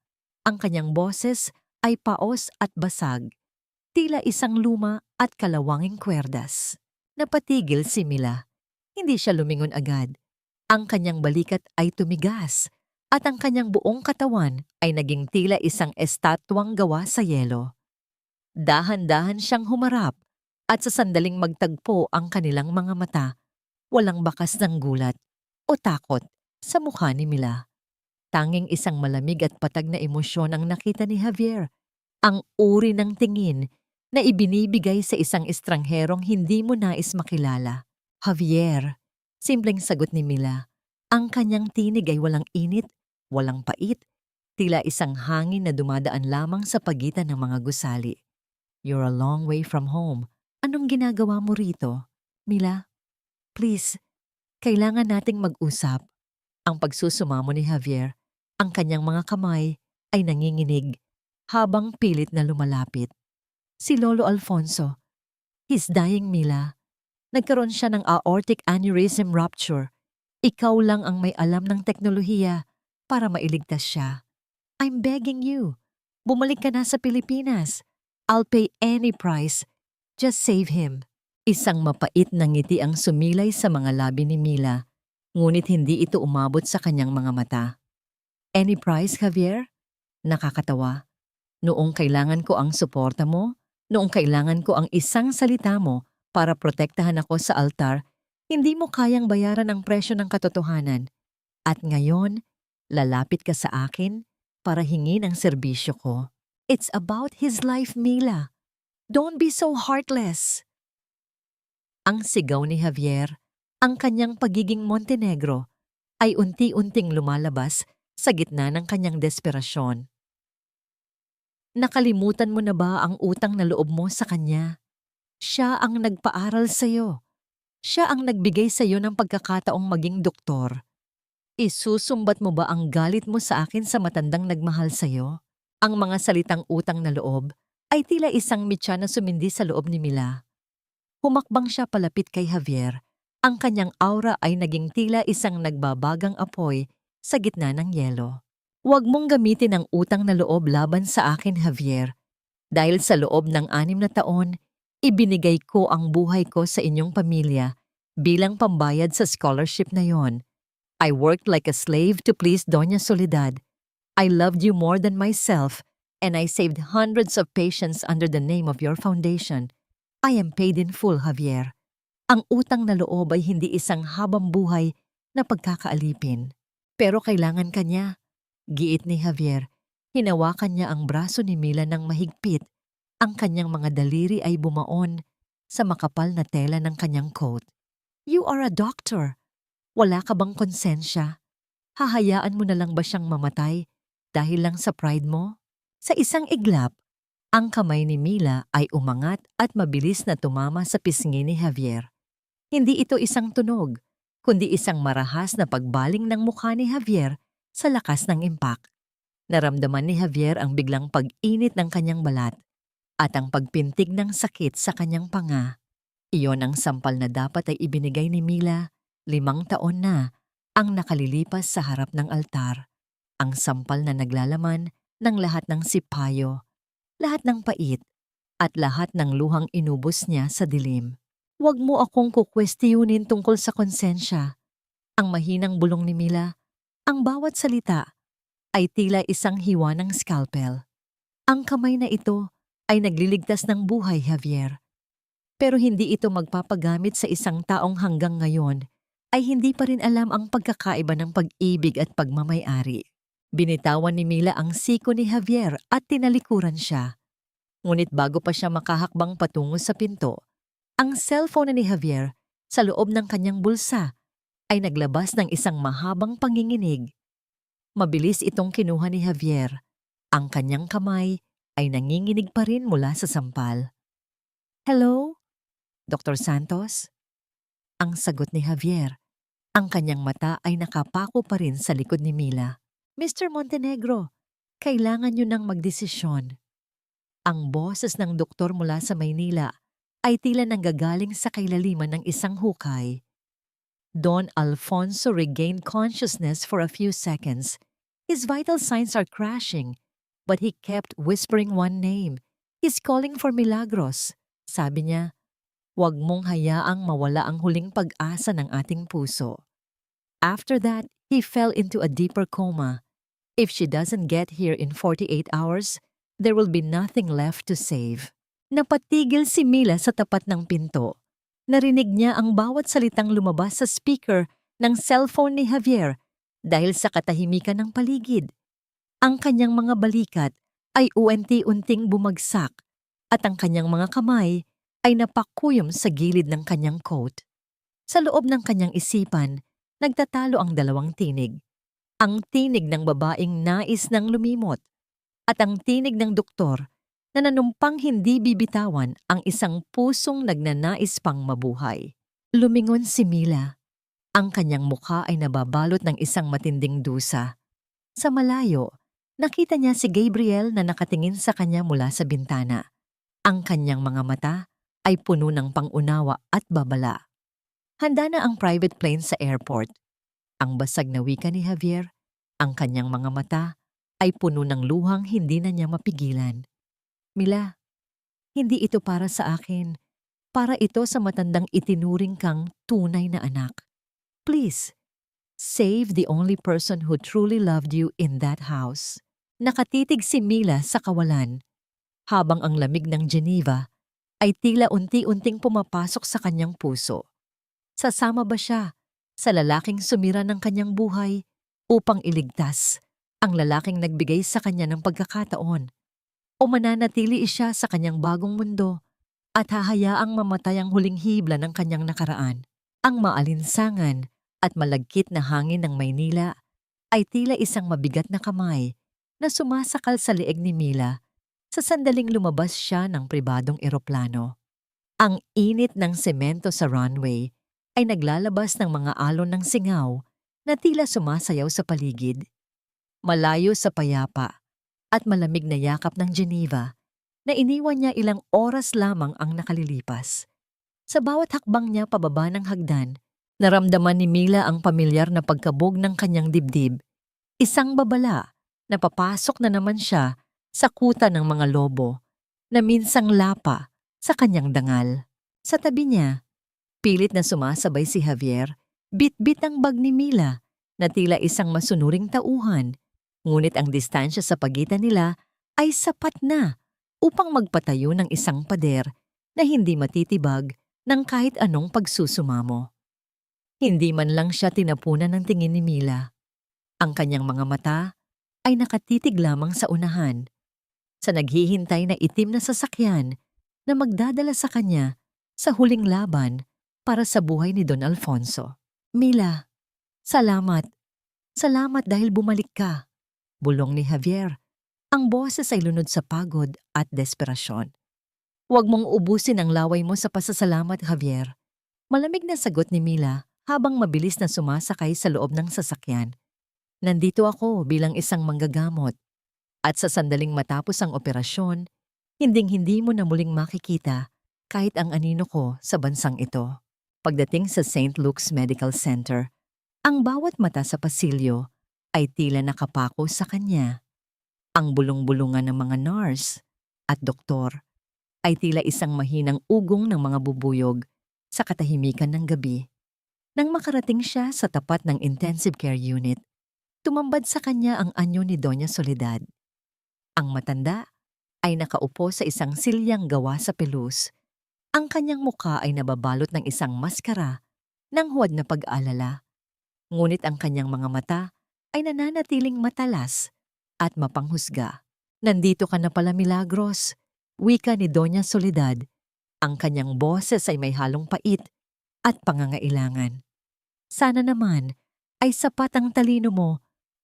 ang kanyang boses ay paos at basag. Tila isang luma at kalawanging kwerdas. Napatigil si Mila. Hindi siya lumingon agad. Ang kanyang balikat ay tumigas at ang kanyang buong katawan ay naging tila isang estatwang gawa sa yelo. Dahan-dahan siyang humarap at sa sandaling magtagpo ang kanilang mga mata, walang bakas ng gulat o takot sa mukha ni Mila. Tanging isang malamig at patag na emosyon ang nakita ni Javier. Ang uri ng tingin na ibinibigay sa isang estrangherong hindi mo nais makilala. Javier, simpleng sagot ni Mila. Ang kanyang tinig ay walang init, walang pait, tila isang hangin na dumadaan lamang sa pagitan ng mga gusali. You're a long way from home. Anong ginagawa mo rito? Mila, please, kailangan nating mag-usap. Ang pagsusumamo ni Javier, ang kanyang mga kamay ay nanginginig habang pilit na lumalapit. Si Lolo Alfonso. He's dying, Mila. Nagkaroon siya ng aortic aneurysm rupture. Ikaw lang ang may alam ng teknolohiya para mailigtas siya. I'm begging you. Bumalik ka na sa Pilipinas. I'll pay any price. Just save him. Isang mapait na ngiti ang sumilay sa mga labi ni Mila, ngunit hindi ito umabot sa kanyang mga mata. Any price, Javier? Nakakatawa. Noong kailangan ko ang suporta mo, noong kailangan ko ang isang salita mo para protektahan ako sa altar, hindi mo kayang bayaran ang presyo ng katotohanan. At ngayon, lalapit ka sa akin para hingin ang serbisyo ko. It's about his life, Mila. Don't be so heartless. Ang sigaw ni Javier, ang kanyang pagiging Montenegro, ay unti-unting lumalabas sa gitna ng kanyang desperasyon. Nakalimutan mo na ba ang utang na loob mo sa kanya? Siya ang nagpaaral sa'yo. Siya ang nagbigay sa'yo ng pagkakataong maging doktor. Isusumbat mo ba ang galit mo sa akin sa matandang nagmahal sa'yo? Ang mga salitang utang na loob ay tila isang mitya na sumindi sa loob ni Mila. Humakbang siya palapit kay Javier. Ang kanyang aura ay naging tila isang nagbabagang apoy sa gitna ng yelo. Huwag mong gamitin ang utang na loob laban sa akin, Javier. Dahil sa loob ng 6 na taon, ibinigay ko ang buhay ko sa inyong pamilya bilang pambayad sa scholarship na yon. I worked like a slave to please Doña Soledad. I loved you more than myself, and I saved hundreds of patients under the name of your foundation. I am paid in full, Javier. Ang utang na loob ay hindi isang habang buhay na pagkakaalipin. Pero kailangan kanya. Giit ni Javier. Hinawakan niya ang braso ni Mila ng mahigpit. Ang kanyang mga daliri ay bumaon sa makapal na tela ng kanyang coat. You are a doctor. Wala ka bang konsensya? Hahayaan mo na lang ba siyang mamatay dahil lang sa pride mo? Sa isang iglap, ang kamay ni Mila ay umangat at mabilis na tumama sa pisngi ni Javier. Hindi ito isang tunog, kundi isang marahas na pagbaling ng mukha ni Javier sa lakas ng impact. Naramdaman ni Javier ang biglang pag-init ng kanyang balat at ang pagpintig ng sakit sa kanyang panga. Iyon ang sampal na dapat ay ibinigay ni Mila 5 taon na ang nakalilipas sa harap ng altar. Ang sampal na naglalaman ng lahat ng sipayo, lahat ng pait, at lahat ng luhang inubos niya sa dilim. Huwag mo akong kukwestiyunin tungkol sa konsensya. Ang mahinang bulong ni Mila, ang bawat salita ay tila isang hiwa ng scalpel. Ang kamay na ito ay nagliligtas ng buhay, Javier. Pero hindi ito magpapagamit sa isang taong hanggang ngayon ay hindi pa rin alam ang pagkakaiba ng pag-ibig at pagmamay-ari. Binitawan ni Mila ang siko ni Javier at tinalikuran siya. Ngunit bago pa siya makahakbang patungo sa pinto, ang cellphone ni Javier sa loob ng kanyang bulsa ay naglabas ng isang mahabang panginginig. Mabilis itong kinuha ni Javier. Ang kanyang kamay ay nanginginig pa rin mula sa sampal. Hello? Dr. Santos? Ang sagot ni Javier. Ang kanyang mata ay nakapako pa rin sa likod ni Mila. Mr. Montenegro, kailangan niyo nang magdesisyon. Ang boses ng doktor mula sa Maynila ay tila nanggagaling sa kailaliman ng isang hukay. Don Alfonso regained consciousness for a few seconds. His vital signs are crashing, but he kept whispering one name. He's calling for Milagros. Sabi niya, huwag mong hayaang mawala ang huling pag-asa ng ating puso. After that, he fell into a deeper coma. If she doesn't get here in 48 hours, there will be nothing left to save. Napatigil si Mila sa tapat ng pinto. Narinig niya ang bawat salitang lumabas sa speaker ng cellphone ni Javier dahil sa katahimikan ng paligid. Ang kanyang mga balikat ay unti-unting bumagsak at ang kanyang mga kamay ay napakuyom sa gilid ng kanyang coat. Sa loob ng kanyang isipan, nagtatalo ang dalawang tinig. Ang tinig ng babaeng nais ng lumimot at ang tinig ng doktor na nanumpang hindi bibitawan ang isang pusong nagnanais pang mabuhay. Lumingon si Mila. Ang kanyang mukha ay nababalot ng isang matinding dusa. Sa malayo, nakita niya si Gabriel na nakatingin sa kanya mula sa bintana. Ang kanyang mga mata ay puno ng pangunawa at babala. Handa na ang private plane sa airport. Ang basag na wika ni Javier, ang kanyang mga mata ay puno ng luhang hindi na niya mapigilan. Mila, hindi ito para sa akin. Para ito sa matandang itinuring kang tunay na anak. Please, save the only person who truly loved you in that house. Nakatitig si Mila sa kawalan, habang ang lamig ng Geneva ay tila unti-unting pumapasok sa kanyang puso. Sasama ba siya sa lalaking sumira ng kanyang buhay upang iligtas ang lalaking nagbigay sa kanya ng pagkakataon? O mananatili siya sa kanyang bagong mundo at hahayaang mamatay ang huling hibla ng kanyang nakaraan? Ang maalinsangan at malagkit na hangin ng Maynila ay tila isang mabigat na kamay na sumasakal sa leeg ni Mila sa sandaling lumabas siya ng pribadong eroplano. Ang init ng semento sa runway ay naglalabas ng mga alon ng singaw na tila sumasayaw sa paligid. Malayo sa payapa at malamig na yakap ng Geneva na iniwan niya ilang oras lamang ang nakalilipas. Sa bawat hakbang niya pababa ng hagdan, naramdaman ni Mila ang pamilyar na pagkabog ng kanyang dibdib. Isang babala na papasok na naman siya sa kuta ng mga lobo na minsang lapa sa kanyang dangal. Sa tabi niya, pilit na sumasabay si Javier, bit-bit ang bag ni Mila na tila isang masunuring tauhan, ngunit ang distansya sa pagitan nila ay sapat na upang magpatayo ng isang pader na hindi matitibag ng kahit anong pagsusumamo. Hindi man lang siya tinapunan ng tingin ni Mila. Ang kanyang mga mata ay nakatitig lamang sa unahan, sa naghihintay na itim na sasakyan na magdadala sa kanya sa huling laban para sa buhay ni Don Alfonso. Mila, salamat. Salamat dahil bumalik ka, bulong ni Javier. Ang boses ay lunod sa pagod at desperasyon. Huwag mong ubusin ang laway mo sa pasasalamat, Javier. Malamig na sagot ni Mila habang mabilis na sumasakay sa loob ng sasakyan. Nandito ako bilang isang manggagamot. At sa sandaling matapos ang operasyon, hinding-hindi mo na muling makikita kahit ang anino ko sa bansang ito. Pagdating sa St. Luke's Medical Center, ang bawat mata sa pasilyo ay tila nakapako sa kanya. Ang bulong-bulungan ng mga nurse at doktor ay tila isang mahinang ugong ng mga bubuyog sa katahimikan ng gabi. Nang makarating siya sa tapat ng intensive care unit, tumambad sa kanya ang anyo ni Doña Soledad. Ang matanda ay nakaupo sa isang silyang gawa sa pelus. Ang kanyang mukha ay nababalot ng isang maskara ng huwad na pag-alala. Ngunit ang kanyang mga mata ay nananatiling matalas at mapanghusga. Nandito ka na pala, Milagros, wika ni Doña Soledad. Ang kanyang boses ay may halong pait at pangangailangan. Sana naman ay sapat ang talino mo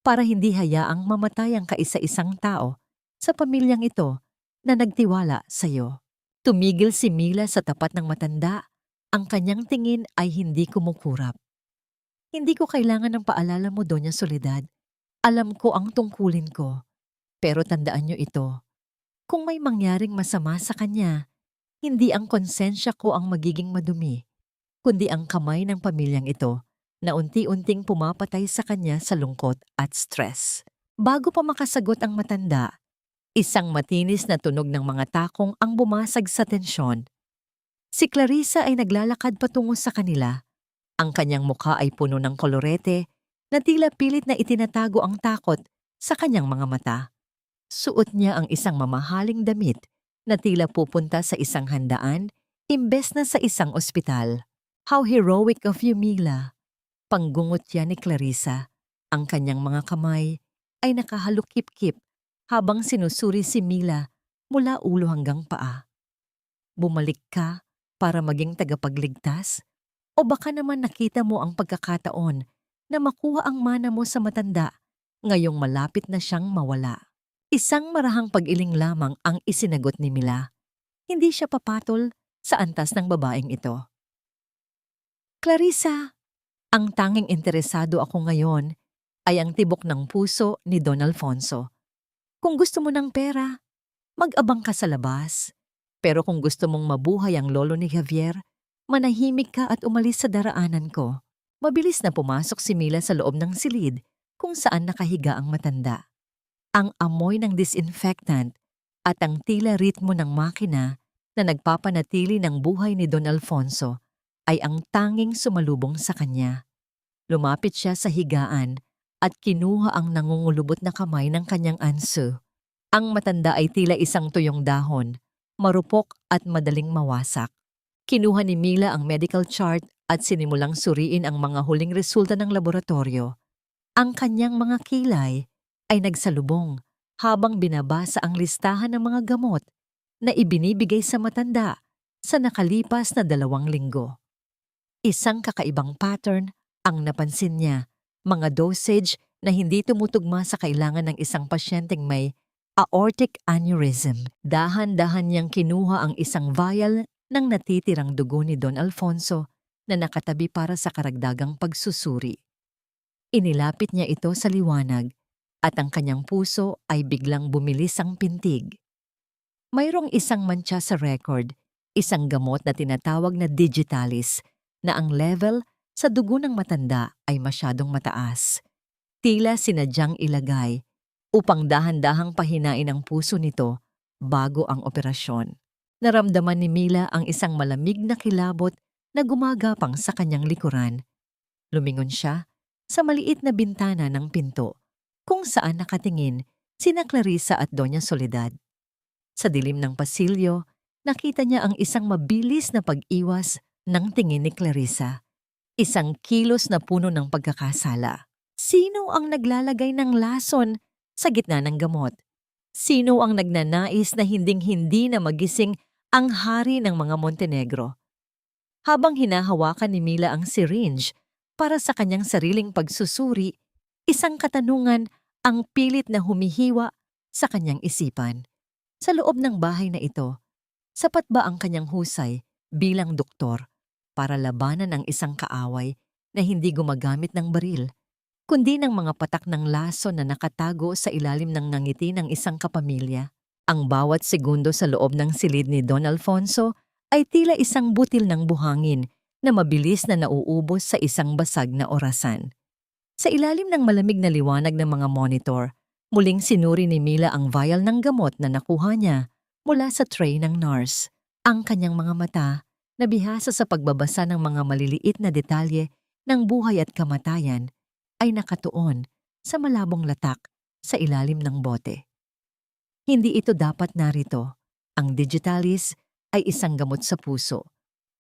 para hindi hayaang mamatay ang kaisa-isang tao sa pamilyang ito na nagtiwala sa iyo. Tumigil si Mila sa tapat ng matanda. Ang kanyang tingin ay hindi kumukurap. Hindi ko kailangan ng paalala mo, Doña Soledad. Alam ko ang tungkulin ko. Pero tandaan niyo ito. Kung may mangyaring masama sa kanya, hindi ang konsensya ko ang magiging madumi, kundi ang kamay ng pamilyang ito na unti-unting pumapatay sa kanya sa lungkot at stress. Bago pa makasagot ang matanda, isang matinis na tunog ng mga takong ang bumasag sa tensyon. Si Clarissa ay naglalakad patungo sa kanila. Ang kanyang mukha ay puno ng kolorete na tila pilit na itinatago ang takot sa kanyang mga mata. Suot niya ang isang mamahaling damit na tila pupunta sa isang handaan imbes na sa isang ospital. How heroic of you, Mila. Panggungot yan ni Clarissa. Ang kanyang mga kamay ay nakahalukip-kip habang sinusuri si Mila mula ulo hanggang paa. Bumalik ka para maging tagapagligtas? O baka naman nakita mo ang pagkakataon na makuha ang mana mo sa matanda ngayong malapit na siyang mawala? Isang marahang pag-iling lamang ang isinagot ni Mila. Hindi siya papatol sa antas ng babaeng ito. Clarissa, ang tanging interesado ako ngayon ay ang tibok ng puso ni Don Alfonso. Kung gusto mo ng pera, mag-abang ka sa labas. Pero kung gusto mong mabuhay ang lolo ni Javier, manahimik ka at umalis sa daraanan ko. Mabilis na pumasok si Mila sa loob ng silid kung saan nakahiga ang matanda. Ang amoy ng disinfectant at ang tila ritmo ng makina na nagpapanatili ng buhay ni Don Alfonso ay ang tanging sumalubong sa kanya. Lumapit siya sa higaan at kinuha ang nangungulubot na kamay ng kanyang anso. Ang matanda ay tila isang tuyong dahon, marupok at madaling mawasak. Kinuha ni Mila ang medical chart at sinimulang suriin ang mga huling resulta ng laboratorio. Ang kanyang mga kilay ay nagsalubong habang binabasa ang listahan ng mga gamot na ibinibigay sa matanda sa nakalipas na 2 linggo. Isang kakaibang pattern ang napansin niya, mga dosage na hindi tumutugma sa kailangan ng isang pasyenteng may aortic aneurysm. Dahan-dahan niyang kinuha ang isang vial ng natitirang dugo ni Don Alfonso na nakatabi para sa karagdagang pagsusuri. Inilapit niya ito sa liwanag at ang kanyang puso ay biglang bumilis ang pintig. Mayroong isang mantsa sa record, isang gamot na tinatawag na digitalis, na ang level sa dugo ng matanda ay masyadong mataas. Tila sinadyang ilagay upang dahan-dahang pahinain ang puso nito bago ang operasyon. Naramdaman ni Mila ang isang malamig na kilabot na gumagapang sa kanyang likuran. Lumingon siya sa maliit na bintana ng pinto kung saan nakatingin sina Clarissa at Doña Soledad. Sa dilim ng pasilyo, nakita niya ang isang mabilis na pag-iwas ng tingin ni Clarissa. Isang kilos na puno ng pagkakasala. Sino ang naglalagay ng lason sa gitna ng gamot? Sino ang nagnanais na hinding-hindi na magising ang hari ng mga Montenegro? Habang hinahawakan ni Mila ang syringe para sa kanyang sariling pagsusuri, isang katanungan ang pilit na humihiwa sa kanyang isipan. Sa loob ng bahay na ito, sapat ba ang kanyang husay bilang doktor para labanan ang isang kaaway na hindi gumagamit ng baril, kundi ng mga patak ng lason na nakatago sa ilalim ng ngangiti ng isang kapamilya? Ang bawat segundo sa loob ng silid ni Don Alfonso ay tila isang butil ng buhangin na mabilis na nauubos sa isang basag na orasan. Sa ilalim ng malamig na liwanag ng mga monitor, muling sinuri ni Mila ang vial ng gamot na nakuha niya mula sa tray ng nurse. Ang kanyang mga mata, na bihasa sa pagbabasa ng mga maliliit na detalye ng buhay at kamatayan, ay nakatuon sa malabong latak sa ilalim ng bote. Hindi ito dapat narito. Ang digitalis ay isang gamot sa puso.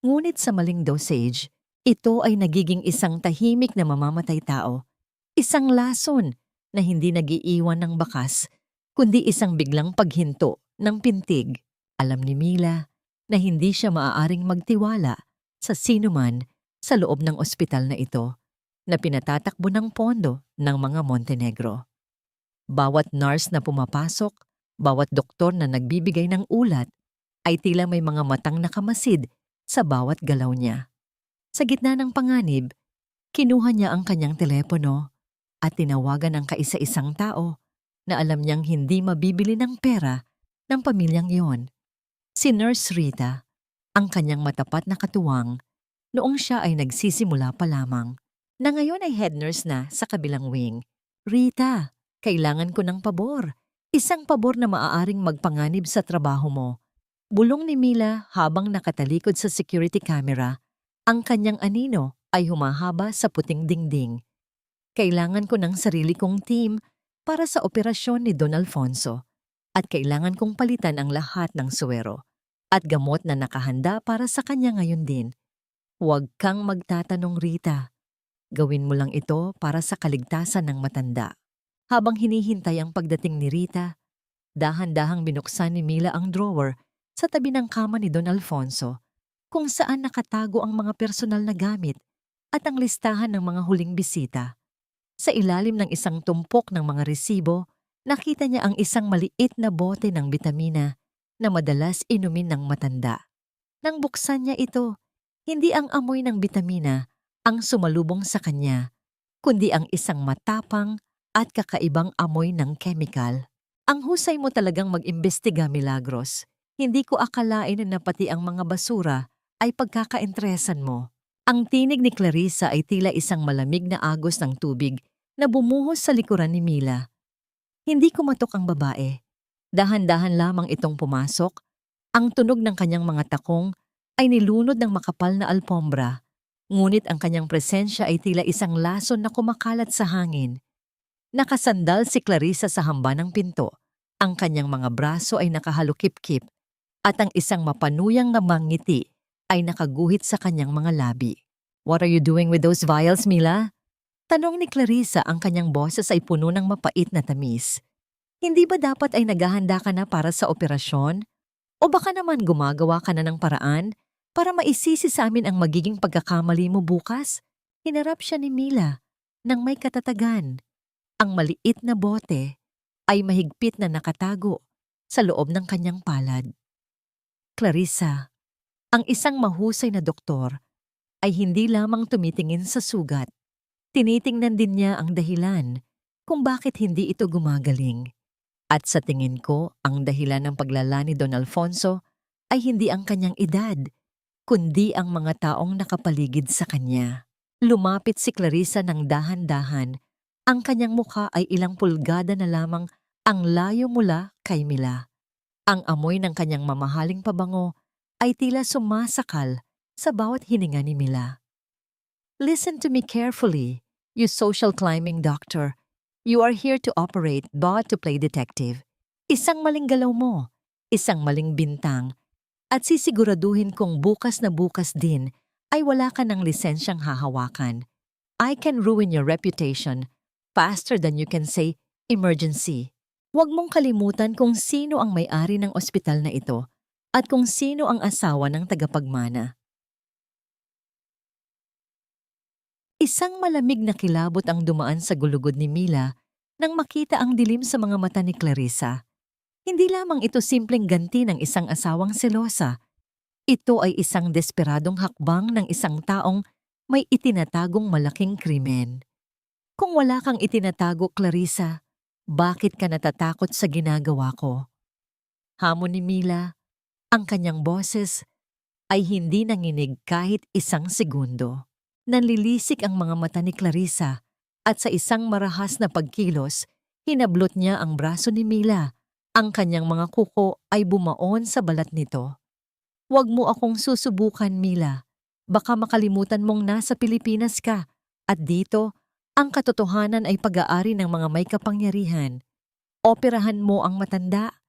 Ngunit sa maling dosage, ito ay nagiging isang tahimik na mamamatay tao. Isang lason na hindi nagiiwan ng bakas, kundi isang biglang paghinto ng pintig. Alam ni Mila na hindi siya maaaring magtiwala sa sinuman sa loob ng ospital na ito na pinatatakbo ng pondo ng mga Montenegro. Bawat nurse na pumapasok, bawat doktor na nagbibigay ng ulat, ay tila may mga matang nakamasid sa bawat galaw niya. Sa gitna ng panganib, kinuha niya ang kanyang telepono at tinawagan ang kaisa-isang tao na alam niyang hindi mabibili ng pera ng pamilyang iyon. Si Nurse Rita, ang kanyang matapat na katuwang, noong siya ay nagsisimula pa lamang, na ngayon ay head nurse na sa kabilang wing. Rita, kailangan ko ng pabor. Isang pabor na maaaring magpanganib sa trabaho mo. Bulong ni Mila habang nakatalikod sa security camera. Ang kanyang anino ay humahaba sa puting dingding. Kailangan ko ng sarili kong team para sa operasyon ni Don Alfonso at kailangan kong palitan ang lahat ng suwero at gamot na nakahanda para sa kanya ngayon din. Huwag kang magtatanong, Rita. Gawin mo lang ito para sa kaligtasan ng matanda. Habang hinihintay ang pagdating ni Rita, dahan-dahang binuksan ni Mila ang drawer sa tabi ng kama ni Don Alfonso, kung saan nakatago ang mga personal na gamit at ang listahan ng mga huling bisita. Sa ilalim ng isang tumpok ng mga resibo, nakita niya ang isang maliit na bote ng bitamina na madalas inumin ng matanda. Nang buksan niya ito, hindi ang amoy ng bitamina ang sumalubong sa kanya, kundi ang isang matapang at kakaibang amoy ng chemical. Ang husay mo talagang mag-imbestiga, Milagros. Hindi ko akalain na pati ang mga basura ay pagkakaintresan mo. Ang tinig ni Clarissa ay tila isang malamig na agos ng tubig na bumuhos sa likuran ni Mila. Hindi kumatok ang babae. Dahan-dahan lamang itong pumasok. Ang tunog ng kanyang mga takong ay nilunod ng makapal na alpombra. Ngunit ang kanyang presensya ay tila isang lason na kumakalat sa hangin. Nakasandal si Clarissa sa hamba ng pinto. Ang kanyang mga braso ay nakahalukip-kip at ang isang mapanuyang na mangiti ay nakaguhit sa kanyang mga labi. "What are you doing with those vials, Mila?" Tanong ni Clarissa, ang kanyang boses ay puno ng mapait na tamis. "Hindi ba dapat ay naghahanda ka na para sa operasyon? O baka naman gumagawa ka na ng paraan para maisisi sa amin ang magiging pagkakamali mo bukas?" Hinarap siya ni Mila nang may katatagan. Ang maliit na bote ay mahigpit na nakatago sa loob ng kanyang palad. Clarissa, ang isang mahusay na doktor, ay hindi lamang tumitingin sa sugat. Tinitingnan din niya ang dahilan kung bakit hindi ito gumagaling. At sa tingin ko, ang dahilan ng paglala ni Don Alfonso ay hindi ang kanyang edad, kundi ang mga taong nakapaligid sa kanya. Lumapit si Clarissa ng dahan-dahan. Ang kanyang mukha ay ilang pulgada na lamang ang layo mula kay Mila. Ang amoy ng kanyang mamahaling pabango ay tila sumasakal sa bawat hininga ni Mila. Listen to me carefully, you social climbing doctor. You are here to operate, not to play detective. Isang maling galaw mo, isang maling bintang, at sisiguraduhin kong bukas na bukas din ay wala ka ng lisensyang hahawakan. I can ruin your reputation faster than you can say emergency. Huwag mong kalimutan kung sino ang may-ari ng ospital na ito at kung sino ang asawa ng tagapagmana. Isang malamig na kilabot ang dumaan sa gulugod ni Mila nang makita ang dilim sa mga mata ni Clarissa. Hindi lamang ito simpleng ganti ng isang asawang selosa. Ito ay isang desperadong hakbang ng isang taong may itinatagong malaking krimen. Kung wala kang itinatago, Clarissa, bakit ka natatakot sa ginagawa ko? Hamon ni Mila, ang kanyang boses ay hindi nanginig kahit isang segundo. Nanlilisik ang mga mata ni Clarissa at sa isang marahas na pagkilos, hinablot niya ang braso ni Mila. Ang kanyang mga kuko ay bumaon sa balat nito. Huwag mo akong susubukan, Mila. Baka makalimutan mong nasa Pilipinas ka at dito, ang katotohanan ay pag-aari ng mga may kapangyarihan. Operahan mo ang matanda.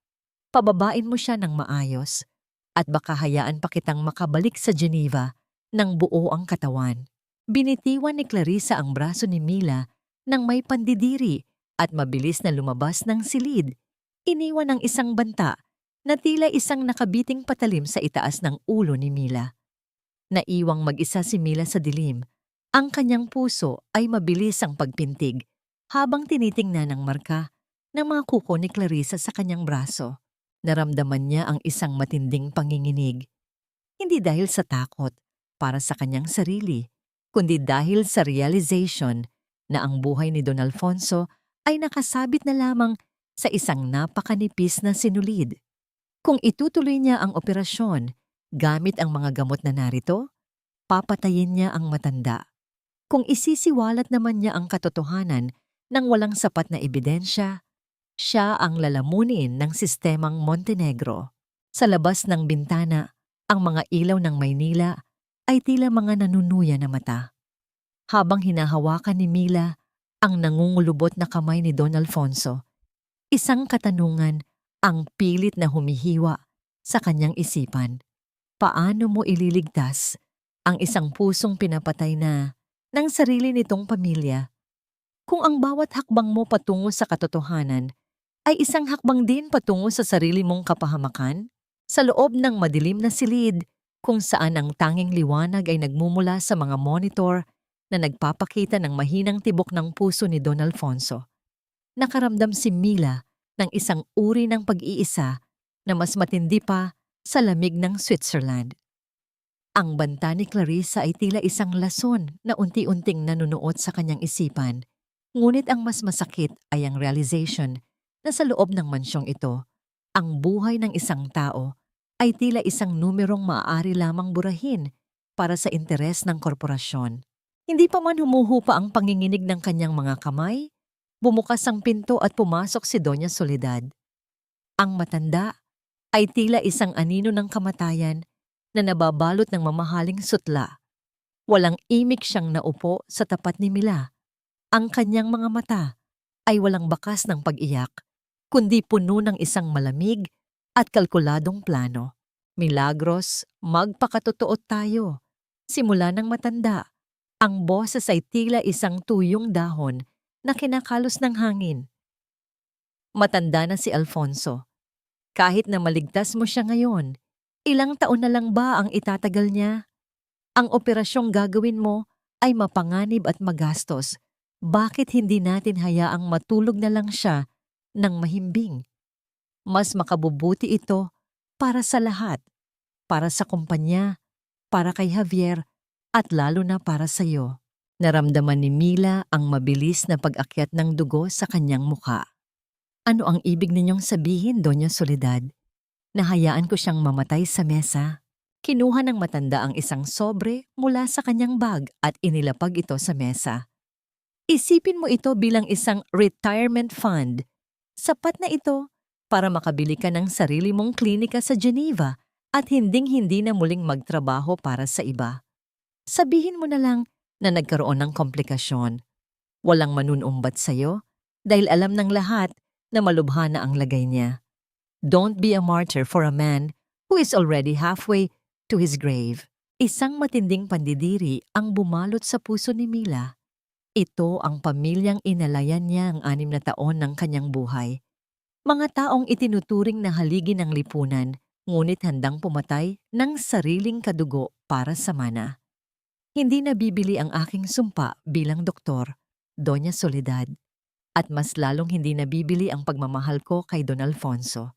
Pababain mo siya ng maayos. At baka hayaan pa kitang makabalik sa Geneva ng buo ang katawan. Binitiwan ni Clarissa ang braso ni Mila nang may pandidiri at mabilis na lumabas ng silid. Iniwan ang isang banta na tila isang nakabiting patalim sa itaas ng ulo ni Mila. Naiwang mag-isa si Mila sa dilim. Ang kanyang puso ay mabilis ang pagpintig habang tinitingnan ang marka ng mga kuko ni Clarissa sa kanyang braso. Naramdaman niya ang isang matinding panginginig. Hindi dahil sa takot para sa kanyang sarili, kundi dahil sa realization na ang buhay ni Don Alfonso ay nakasabit na lamang sa isang napakanipis na sinulid. Kung itutuloy niya ang operasyon gamit ang mga gamot na narito, papatayin niya ang matanda. Kung isisiwalat naman niya ang katotohanan ng walang sapat na ebidensya, siya ang lalamunin ng sistemang Montenegro. Sa labas ng bintana, ang mga ilaw ng Maynila ay tila mga nanunuya na mata. Habang hinahawakan ni Mila ang nangungulubot na kamay ni Don Alfonso, isang katanungan ang pilit na humihiwa sa kanyang isipan. Paano mo ililigtas ang isang pusong pinapatay na ng sarili nitong pamilya? Kung ang bawat hakbang mo patungo sa katotohanan ay isang hakbang din patungo sa sarili mong kapahamakan, sa loob ng madilim na silid kung saan ang tanging liwanag ay nagmumula sa mga monitor na nagpapakita ng mahinang tibok ng puso ni Don Alfonso. Nakaramdam si Mila ng isang uri ng pag-iisa na mas matindi pa sa lamig ng Switzerland. Ang banta ni Clarissa ay tila isang lason na unti-unting nanunuot sa kanyang isipan. Ngunit ang mas masakit ay ang realization na sa loob ng mansyong ito, ang buhay ng isang tao ay tila isang numerong maaari lamang burahin para sa interes ng korporasyon. Hindi pa man humuhupa ang panginginig ng kanyang mga kamay, bumukas ang pinto at pumasok si Doña Soledad. Ang matanda ay tila isang anino ng kamatayan na nababalot ng mamahaling sutla. Walang imik siyang naupo sa tapat ni Mila. Ang kanyang mga mata ay walang bakas ng pag-iyak, kundi puno ng isang malamig at kalkuladong plano. Milagros, magpakatotoo tayo. Simula ng matanda, ang boses ay tila isang tuyong dahon na kinakalos ng hangin. Matanda na si Alfonso. Kahit na maligtas mo siya ngayon, ilang taon na lang ba ang itatagal niya? Ang operasyong gagawin mo ay mapanganib at magastos. Bakit hindi natin hayaang matulog na lang siya ng mahimbing? Mas makabubuti ito para sa lahat. Para sa kumpanya, para kay Javier, at lalo na para sa iyo. Naramdaman ni Mila ang mabilis na pag-akyat ng dugo sa kanyang muka. Ano ang ibig ninyong sabihin, Doña Soledad? Nahayaan ko siyang mamatay sa mesa. Kinuha ng matanda ang isang sobre mula sa kanyang bag at inilapag ito sa mesa. Isipin mo ito bilang isang retirement fund. Sapat na ito para makabili ka ng sarili mong klinika sa Geneva at hinding-hindi na muling magtrabaho para sa iba. Sabihin mo na lang na nagkaroon ng komplikasyon. Walang manunumbat sa'yo dahil alam ng lahat na malubha na ang lagay niya. Don't be a martyr for a man who is already halfway to his grave. Isang matinding pandidiri ang bumalot sa puso ni Mila. Ito ang pamilyang inalayan niya ang 6 na taon ng kanyang buhay. Mga taong itinuturing na haligi ng lipunan, ngunit handang pumatay ng sariling kadugo para sa mana. Hindi nabibili ang aking sumpa bilang doktor, Doña Soledad, at mas lalong hindi nabibili ang pagmamahal ko kay Don Alfonso.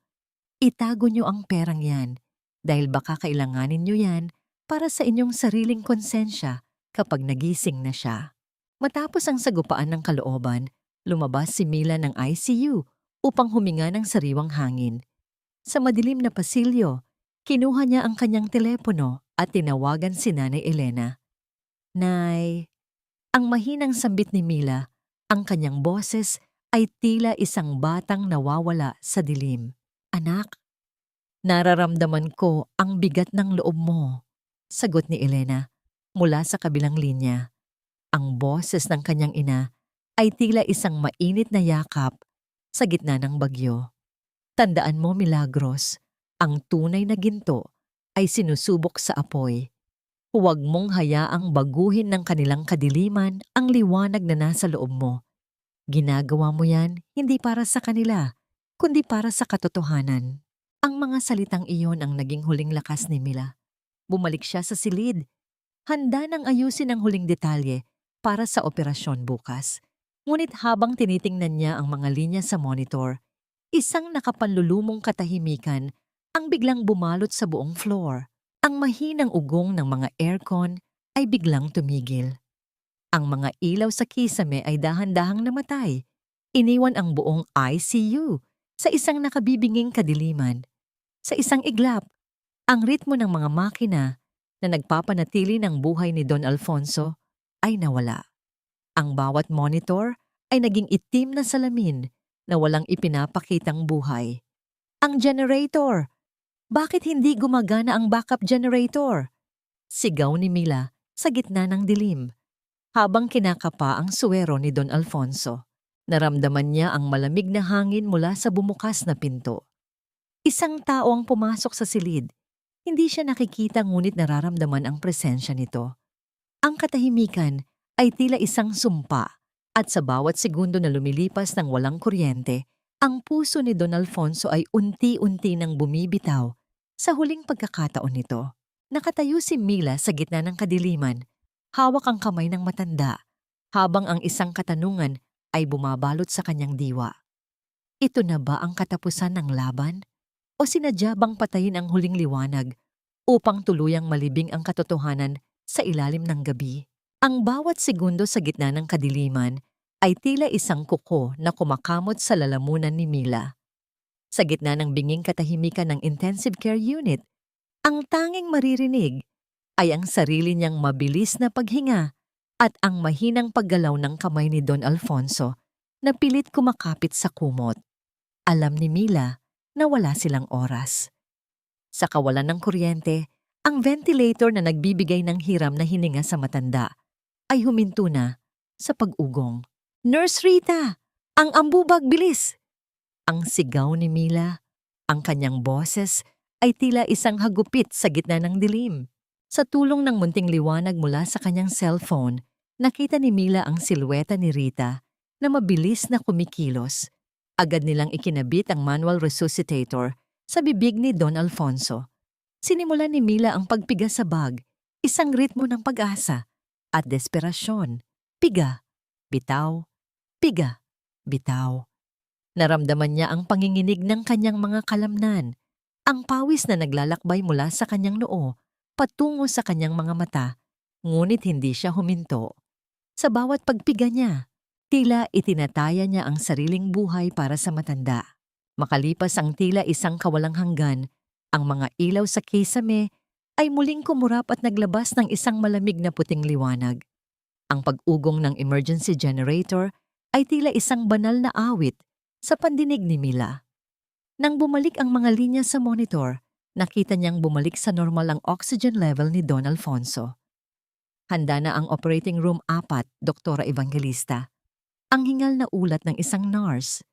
Itago niyo ang perang yan dahil baka kailanganin niyo yan para sa inyong sariling konsensya kapag nagising na siya. Matapos ang sagupaan ng kalooban, lumabas si Mila ng ICU upang huminga ng sariwang hangin. Sa madilim na pasilyo, kinuha niya ang kanyang telepono at tinawagan si Nanay Elena. Nay, ang mahinang sambit ni Mila, ang kanyang boses ay tila isang batang nawawala sa dilim. Anak, nararamdaman ko ang bigat ng loob mo, sagot ni Elena mula sa kabilang linya. Ang boses ng kanyang ina ay tila isang mainit na yakap sa gitna ng bagyo. Tandaan mo, Milagros, ang tunay na ginto ay sinusubok sa apoy. Huwag mong hayaang baguhin ng kanilang kadiliman ang liwanag na nasa loob mo. Ginagawa mo yan hindi para sa kanila, kundi para sa katotohanan. Ang mga salitang iyon ang naging huling lakas ni Mila. Bumalik siya sa silid. Handa nang ayusin ang huling detalye para sa operasyon bukas. Ngunit habang tinitingnan niya ang mga linya sa monitor, isang nakapanlulumong katahimikan ang biglang bumalot sa buong floor. Ang mahinang ugong ng mga aircon ay biglang tumigil. Ang mga ilaw sa kisame ay dahan-dahang namatay. Iniwan ang buong ICU sa isang nakabibinging kadiliman. Sa isang iglap, ang ritmo ng mga makina na nagpapanatili ng buhay ni Don Alfonso ay nawala. Ang bawat monitor ay naging itim na salamin na walang ipinapakitang buhay. Ang generator! Bakit hindi gumagana ang backup generator? Sigaw ni Mila sa gitna ng dilim. Habang kinakapa ang suwero ni Don Alfonso, naramdaman niya ang malamig na hangin mula sa bumukas na pinto. Isang tao ang pumasok sa silid. Hindi siya nakikita ngunit nararamdaman ang presensya nito. Ang katahimikan ay tila isang sumpa at sa bawat segundo na lumilipas ng walang kuryente, ang puso ni Don Alfonso ay unti-unti nang bumibitaw sa huling pagkakataon nito. Nakatayo si Mila sa gitna ng kadiliman, hawak ang kamay ng matanda, habang ang isang katanungan ay bumabalot sa kanyang diwa. Ito na ba ang katapusan ng laban? O sinadya bang patayin ang huling liwanag upang tuluyang malibing ang katotohanan sa ilalim ng gabi? Ang bawat segundo sa gitna ng kadiliman ay tila isang kuko na kumakamot sa lalamunan ni Mila. Sa gitna ng binging katahimikan ng intensive care unit, ang tanging maririnig ay ang sarili niyang mabilis na paghinga at ang mahinang paggalaw ng kamay ni Don Alfonso na pilit kumakapit sa kumot. Alam ni Mila na wala silang oras. Sa kawalan ng kuryente, ang ventilator na nagbibigay ng hiram na hininga sa matanda ay huminto na sa pag-ugong. Nurse Rita! Ang ambubag, bilis! Ang sigaw ni Mila, ang kanyang boses ay tila isang hagupit sa gitna ng dilim. Sa tulong ng munting liwanag mula sa kanyang cellphone, nakita ni Mila ang silweta ni Rita na mabilis na kumikilos. Agad nilang ikinabit ang manual resuscitator sa bibig ni Don Alfonso. Sinimulan ni Mila ang pagpiga sa bag, isang ritmo ng pag-asa at desperasyon. Piga, bitaw, piga, bitaw. Naramdaman niya ang panginginig ng kanyang mga kalamnan, ang pawis na naglalakbay mula sa kanyang noo patungo sa kanyang mga mata, ngunit hindi siya huminto. Sa bawat pagpiga niya, tila itinataya niya ang sariling buhay para sa matanda. Makalipas ang tila isang kawalang hanggan, ang mga ilaw sa kisame ay muling kumurap at naglabas ng isang malamig na puting liwanag. Ang pag-ugong ng emergency generator ay tila isang banal na awit sa pandinig ni Mila. Nang bumalik ang mga linya sa monitor, nakita niyang bumalik sa normal ang oxygen level ni Don Alfonso. Handa na ang operating room 4, Doktora Evangelista. Ang hingal na ulat ng isang nurse.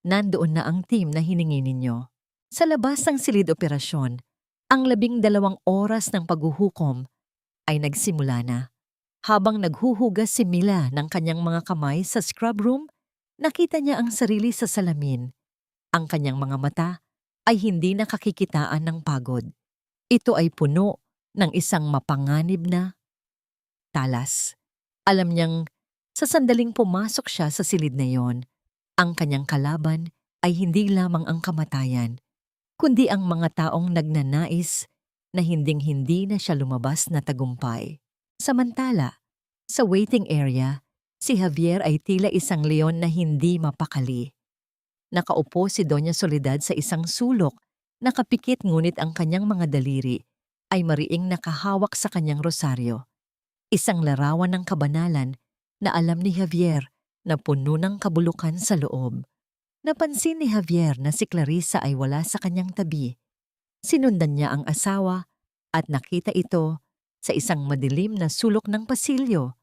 Nandoon na ang team na hiningi ninyo. Sa labas ng silid operasyon, ang 12 oras ng paghuhukom ay nagsimula na. Habang naghuhugas si Mila ng kanyang mga kamay sa scrub room, nakita niya ang sarili sa salamin. Ang kanyang mga mata ay hindi nakakikitaan ng pagod. Ito ay puno ng isang mapanganib na talas. Alam niyang sa sandaling pumasok siya sa silid na yon, ang kanyang kalaban ay hindi lamang ang kamatayan, kundi ang mga taong nagnanais na hinding-hindi na siya lumabas na tagumpay. Samantala, sa waiting area, si Javier ay tila isang leon na hindi mapakali. Nakaupo si Doña Soledad sa isang sulok, nakapikit ngunit ang kanyang mga daliri ay mariing nakahawak sa kanyang rosaryo. Isang larawan ng kabanalan na alam ni Javier na puno ng kabulukan sa loob. Napansin ni Javier na si Clarissa ay wala sa kanyang tabi. Sinundan niya ang asawa at nakita ito sa isang madilim na sulok ng pasilyo,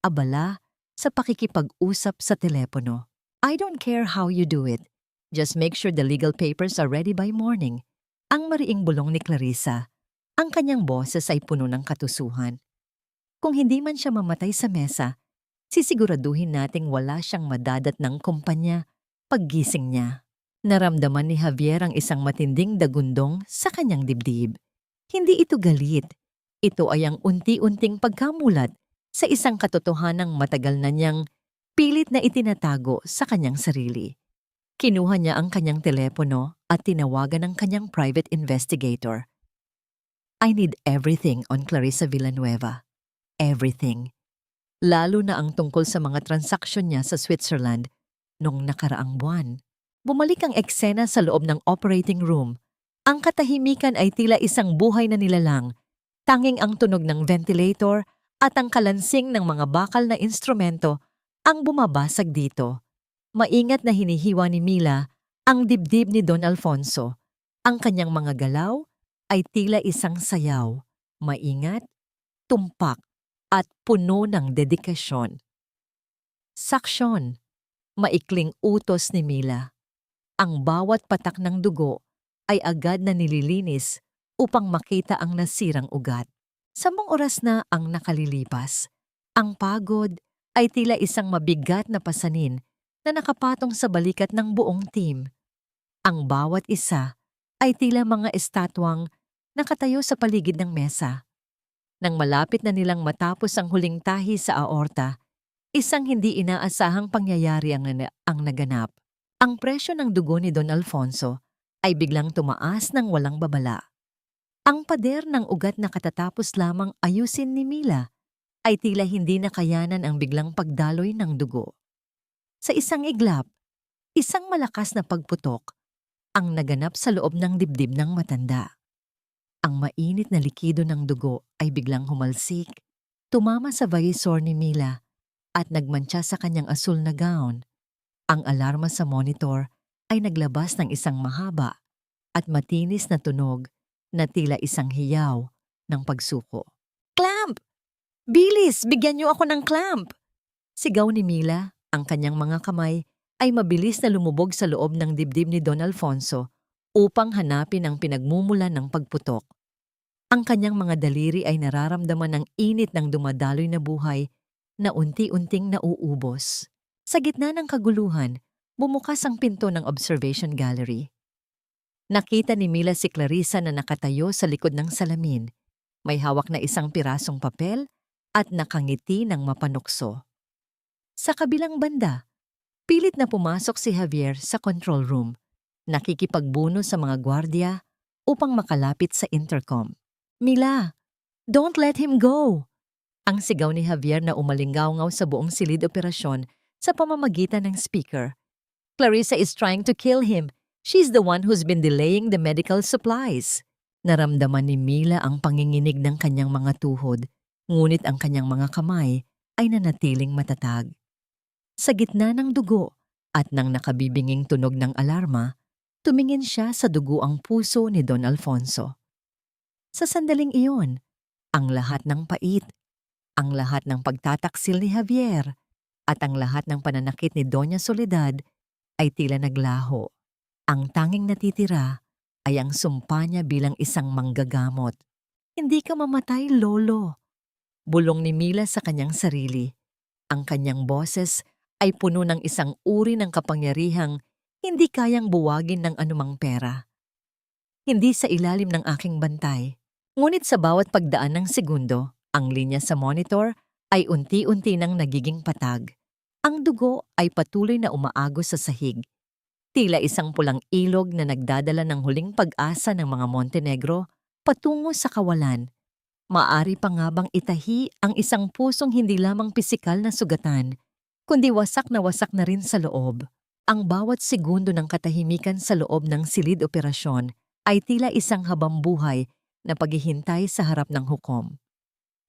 abala sa pakikipag-usap sa telepono. "I don't care how you do it. Just make sure the legal papers are ready by morning." Ang mariing bulong ni Clarissa. Ang kanyang boses ay puno ng katusuhan. Kung hindi man siya mamatay sa mesa, sisiguraduhin nating wala siyang madadat ng kumpanya paggising niya. Naramdaman ni Javier ang isang matinding dagundong sa kanyang dibdib. Hindi ito galit. Ito ay ang unti-unting pagkamulat sa isang katotohanang matagal na niyang pilit na itinatago sa kanyang sarili. Kinuha niya ang kanyang telepono at tinawagan ang kanyang private investigator. "I need everything on Clarissa Villanueva. Everything. Lalo na ang tungkol sa mga transaksyon niya sa Switzerland noong nakaraang buwan." Bumalik ang eksena sa loob ng operating room. Ang katahimikan ay tila isang buhay na nilalang. Tanging ang tunog ng ventilator at ang kalansing ng mga bakal na instrumento ang bumabasag dito. Maingat na hinihiwa ni Mila ang dibdib ni Don Alfonso. Ang kanyang mga galaw ay tila isang sayaw. Maingat, tumpak, at puno ng dedikasyon. Saksyon. Maikling utos ni Mila. Ang bawat patak ng dugo ay agad na nililinis upang makita ang nasirang ugat. 10 oras na ang nakalilipas. Ang pagod ay tila isang mabigat na pasanin na nakapatong sa balikat ng buong team. Ang bawat isa ay tila mga estatwang nakatayo sa paligid ng mesa. Nang malapit na nilang matapos ang huling tahi sa aorta, isang hindi inaasahang pangyayari ang naganap. Ang presyo ng dugo ni Don Alfonso ay biglang tumaas ng walang babala. Ang pader ng ugat na katatapos lamang ayusin ni Mila ay tila hindi nakayanan ang biglang pagdaloy ng dugo. Sa isang iglap, isang malakas na pagputok ang naganap sa loob ng dibdib ng matanda. Ang mainit na likido ng dugo ay biglang humalsik, tumama sa visor ni Mila at nagmantsa sa kanyang asul na gown. Ang alarma sa monitor ay naglabas ng isang mahaba at matinis na tunog na tila isang hiyaw ng pagsuko. "Clamp! Bilis! Bigyan niyo ako ng clamp!" Sigaw ni Mila. Ang kanyang mga kamay ay mabilis na lumubog sa loob ng dibdib ni Don Alfonso upang hanapin ang pinagmumulan ng pagputok. Ang kanyang mga daliri ay nararamdaman ng init ng dumadaloy na buhay na unti-unting nauubos. Sa gitna ng kaguluhan, bumukas ang pinto ng observation gallery. Nakita ni Mila si Clarissa na nakatayo sa likod ng salamin. May hawak na isang pirasong papel at nakangiti ng mapanukso. Sa kabilang banda, pilit na pumasok si Javier sa control room, nakikipagbuno sa mga gwardiya upang makalapit sa intercom. "Mila, don't let him go. Ang sigaw ni Javier na umalingaw-ngaw sa buong silid operasyon sa pamamagitan ng speaker. Clarissa is trying to kill him. She's the one who's been delaying the medical supplies. Naramdaman ni Mila ang panginginig ng kanyang mga tuhod, ngunit ang kanyang mga kamay ay nanatiling matatag. Sa gitna ng dugo at ng nakabibinging tunog ng alarma, tumingin siya sa duguang puso ni Don Alfonso. Sa sandaling iyon, ang lahat ng pait, ang lahat ng pagtataksil ni Javier, at ang lahat ng pananakit ni Doña Soledad ay tila naglaho. Ang tanging natitira ay ang sumpa niya bilang isang manggagamot. Hindi ka mamatay, Lolo. Bulong ni Mila sa kanyang sarili. Ang kanyang boses ay puno ng isang uri ng kapangyarihang hindi kayang buwagin ng anumang pera. Hindi sa ilalim ng aking bantay. Ngunit sa bawat pagdaan ng segundo, ang linya sa monitor ay unti-unti nang nagiging patag. Ang dugo ay patuloy na umaagos sa sahig. Tila isang pulang ilog na nagdadala ng huling pag-asa ng mga Montenegro patungo sa kawalan. Maari pa nga bang itahi ang isang pusong hindi lamang pisikal na sugatan, kundi wasak na rin sa loob. Ang bawat segundo ng katahimikan sa loob ng silid operasyon ay tila isang habambuhay na paghihintay sa harap ng hukom.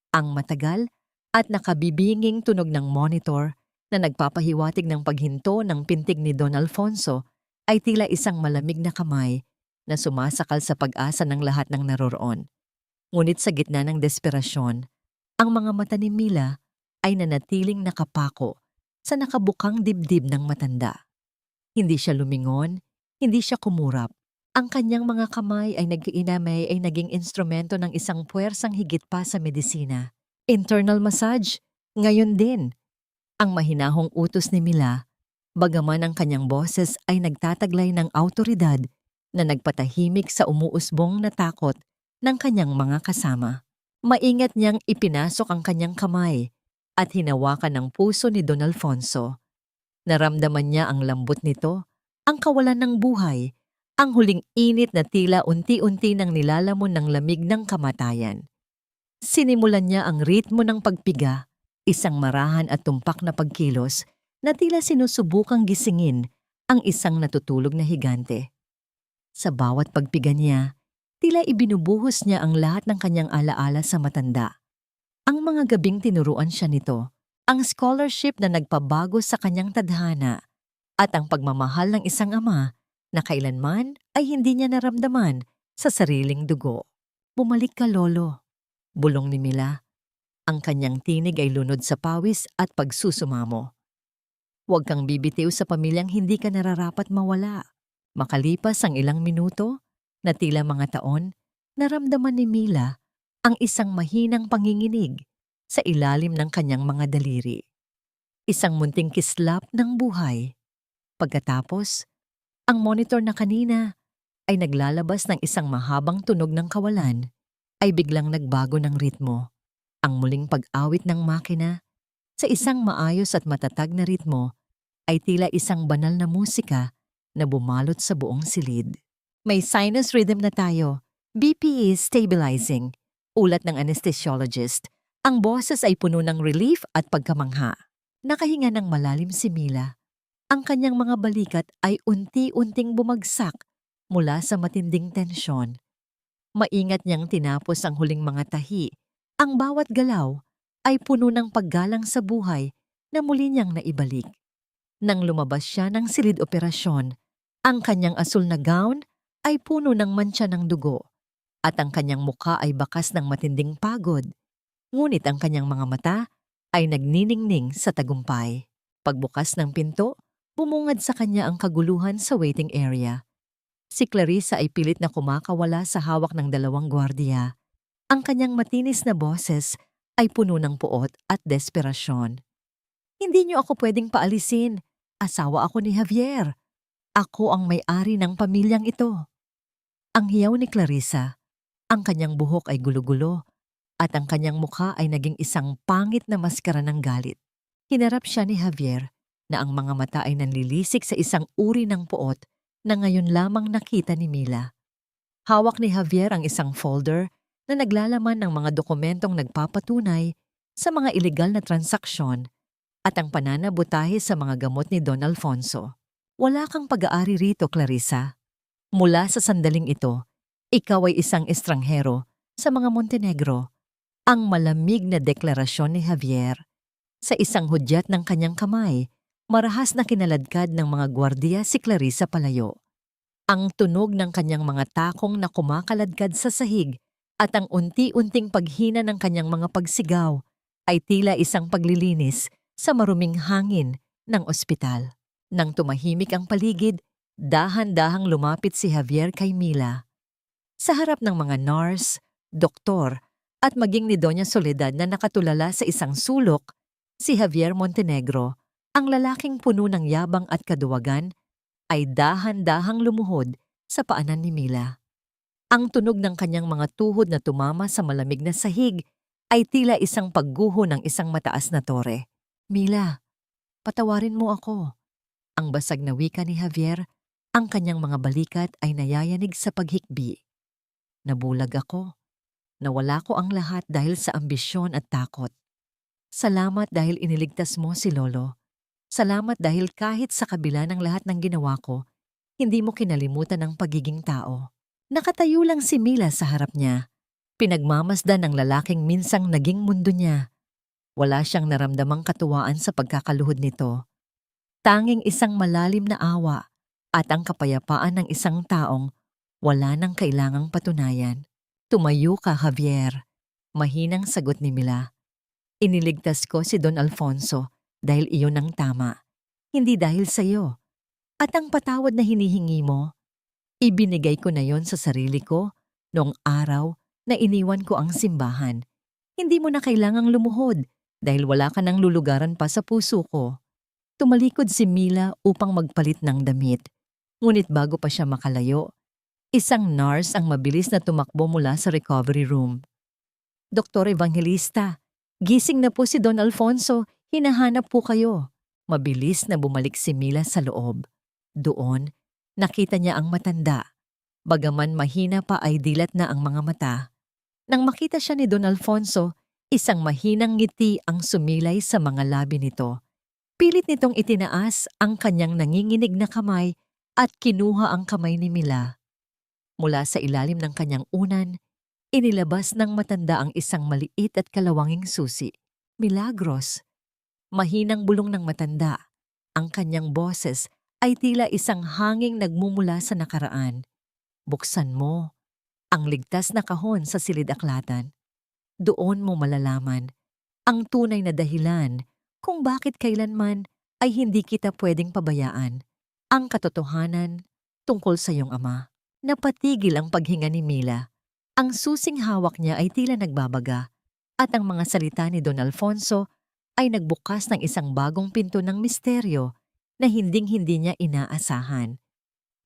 Ang matagal at nakabibinging tunog ng monitor na nagpapahiwatig ng paghinto ng pintig ni Don Alfonso ay tila isang malamig na kamay na sumasakal sa pag-asa ng lahat ng naroroon. Ngunit sa gitna ng desperasyon, ang mga mata ni Mila ay nanatiling nakapako sa nakabukang dibdib ng matanda. Hindi siya lumingon, hindi siya kumurap. Ang kanyang mga kamay ay ay naging instrumento ng isang puwersang higit pa sa medisina. Internal massage, ngayon din. Ang mahinahong utos ni Mila, bagaman ang kanyang boses ay nagtataglay ng awtoridad na nagpatahimik sa umuusbong na takot ng kanyang mga kasama. Maingat niyang ipinasok ang kanyang kamay at hinawakan ng puso ni Don Alfonso. Naramdaman niya ang lambot nito, ang kawalan ng buhay, ang huling init na tila unti-unti nang nilalamon ng lamig ng kamatayan. Sinimulan niya ang ritmo ng pagpiga, isang marahan at tumpak na pagkilos na tila sinusubukang gisingin ang isang natutulog na higante. Sa bawat pagpiga niya, tila ibinubuhos niya ang lahat ng kanyang alaala sa matanda. Ang mga gabing tinuruan siya nito, ang scholarship na nagpabago sa kanyang tadhana, at ang pagmamahal ng isang ama na kailanman ay hindi niya naramdaman sa sariling dugo. Bumalik ka, Lolo. Bulong ni Mila. Ang kanyang tinig ay lunod sa pawis at pagsusumamo. Huwag kang bibitiw sa pamilyang hindi ka nararapat mawala. Makalipas ang ilang minuto, na tila mga taon, naramdaman ni Mila ang isang mahinang panginginig sa ilalim ng kanyang mga daliri. Isang munting kislap ng buhay. Pagkatapos, ang monitor na kanina ay naglalabas ng isang mahabang tunog ng kawalan ay biglang nagbago ng ritmo. Ang muling pag-awit ng makina sa isang maayos at matatag na ritmo ay tila isang banal na musika na bumalot sa buong silid. May sinus rhythm na tayo. BP is stabilizing. Ulat ng anesthesiologist. Ang boses ay puno ng relief at pagkamangha. Nakahinga ng malalim si Mila. Ang kanyang mga balikat ay unti-unting bumagsak mula sa matinding tensyon. Maingat niyang tinapos ang huling mga tahi. Ang bawat galaw ay puno ng paggalang sa buhay na muli niyang naibalik. Nang lumabas siya ng silid operasyon, ang kanyang asul na gown ay puno ng mantsa ng dugo at ang kanyang muka ay bakas ng matinding pagod. Ngunit ang kanyang mga mata ay nagniningning sa tagumpay. Pagbukas ng pinto, bumungad sa kanya ang kaguluhan sa waiting area. Si Clarissa ay pilit na kumakawala sa hawak ng dalawang gwardiya. Ang kanyang matinis na boses ay puno ng puot at desperasyon. Hindi niyo ako pwedeng paalisin. Asawa ako ni Javier. Ako ang may-ari ng pamilyang ito. Ang hiyaw ni Clarissa, ang kanyang buhok ay gulo-gulo at ang kanyang mukha ay naging isang pangit na maskara ng galit. Hinarap siya ni Javier na ang mga mata ay nanlilisik sa isang uri ng puot na ngayon lamang nakita ni Mila. Hawak ni Javier ang isang folder na naglalaman ng mga dokumentong nagpapatunay sa mga ilegal na transaksyon at ang pananabutahe sa mga gamot ni Don Alfonso. Wala kang pag-aari rito, Clarissa. Mula sa sandaling ito, ikaw ay isang estranghero sa mga Montenegro. Ang malamig na deklarasyon ni Javier sa isang hudyat ng kanyang kamay, marahas na kinaladkad ng mga gwardiya si Clarissa palayo. Ang tunog ng kanyang mga takong na kumakaladkad sa sahig at ang unti-unting paghina ng kanyang mga pagsigaw ay tila isang paglilinis sa maruming hangin ng ospital. Nang tumahimik ang paligid, dahan-dahang lumapit si Javier kay Mila. Sa harap ng mga nurse, doktor, at maging ni Doña Soledad na nakatulala sa isang sulok, si Javier Montenegro, ang lalaking puno ng yabang at kaduwagan, ay dahan-dahang lumuhod sa paanan ni Mila. Ang tunog ng kanyang mga tuhod na tumama sa malamig na sahig ay tila isang pagguho ng isang mataas na tore. Mila, patawarin mo ako. Ang basag na wika ni Javier, ang kanyang mga balikat ay nayayanig sa paghikbi. Nabulag ako. Nawala ko ang lahat dahil sa ambisyon at takot. Salamat dahil iniligtas mo si Lolo. Salamat dahil kahit sa kabila ng lahat ng ginawa ko, hindi mo kinalimutan ang pagiging tao. Nakatayo lang si Mila sa harap niya. Pinagmamasdan ng lalaking minsang naging mundo niya. Wala siyang naramdamang katuwaan sa pagkakaluhod nito. Tanging isang malalim na awa at ang kapayapaan ng isang taong wala nang kailangang patunayan. Tumayo ka, Javier. Mahinang sagot ni Mila. Iniligtas ko si Don Alfonso dahil iyon ang tama, hindi dahil sa iyo. At ang patawad na hinihingi mo, ibinigay ko na yon sa sarili ko noong araw na iniwan ko ang simbahan. Hindi mo na kailangang lumuhod dahil wala ka nang lulugaran pa sa puso ko. Tumalikod si Mila upang magpalit ng damit. Ngunit bago pa siya makalayo, isang nurse ang mabilis na tumakbo mula sa recovery room. Doktor Evangelista, gising na po si Don Alfonso, hinahanap po kayo. Mabilis na bumalik si Mila sa loob. Doon, nakita niya ang matanda. Bagaman mahina pa ay dilat na ang mga mata. Nang makita siya ni Don Alfonso, isang mahinang ngiti ang sumilay sa mga labi nito. Pilit nitong itinaas ang kanyang nanginginig na kamay at kinuha ang kamay ni Mila. Mula sa ilalim ng kanyang unan, inilabas ng matanda ang isang maliit at kalawanging susi. Milagros. Mahinang bulong ng matanda. Ang kanyang boses ay tila isang hanging nagmumula sa nakaraan. Buksan mo ang ligtas na kahon sa silid-aklatan. Doon mo malalaman ang tunay na dahilan kung bakit kailanman ay hindi kita pwedeng pabayaan. Ang katotohanan tungkol sa iyong ama. Napatigil ang paghinga ni Mila. Ang susing hawak niya ay tila nagbabaga at ang mga salita ni Don Alfonso ay nagbukas ng isang bagong pinto ng misteryo na hinding-hindi niya inaasahan.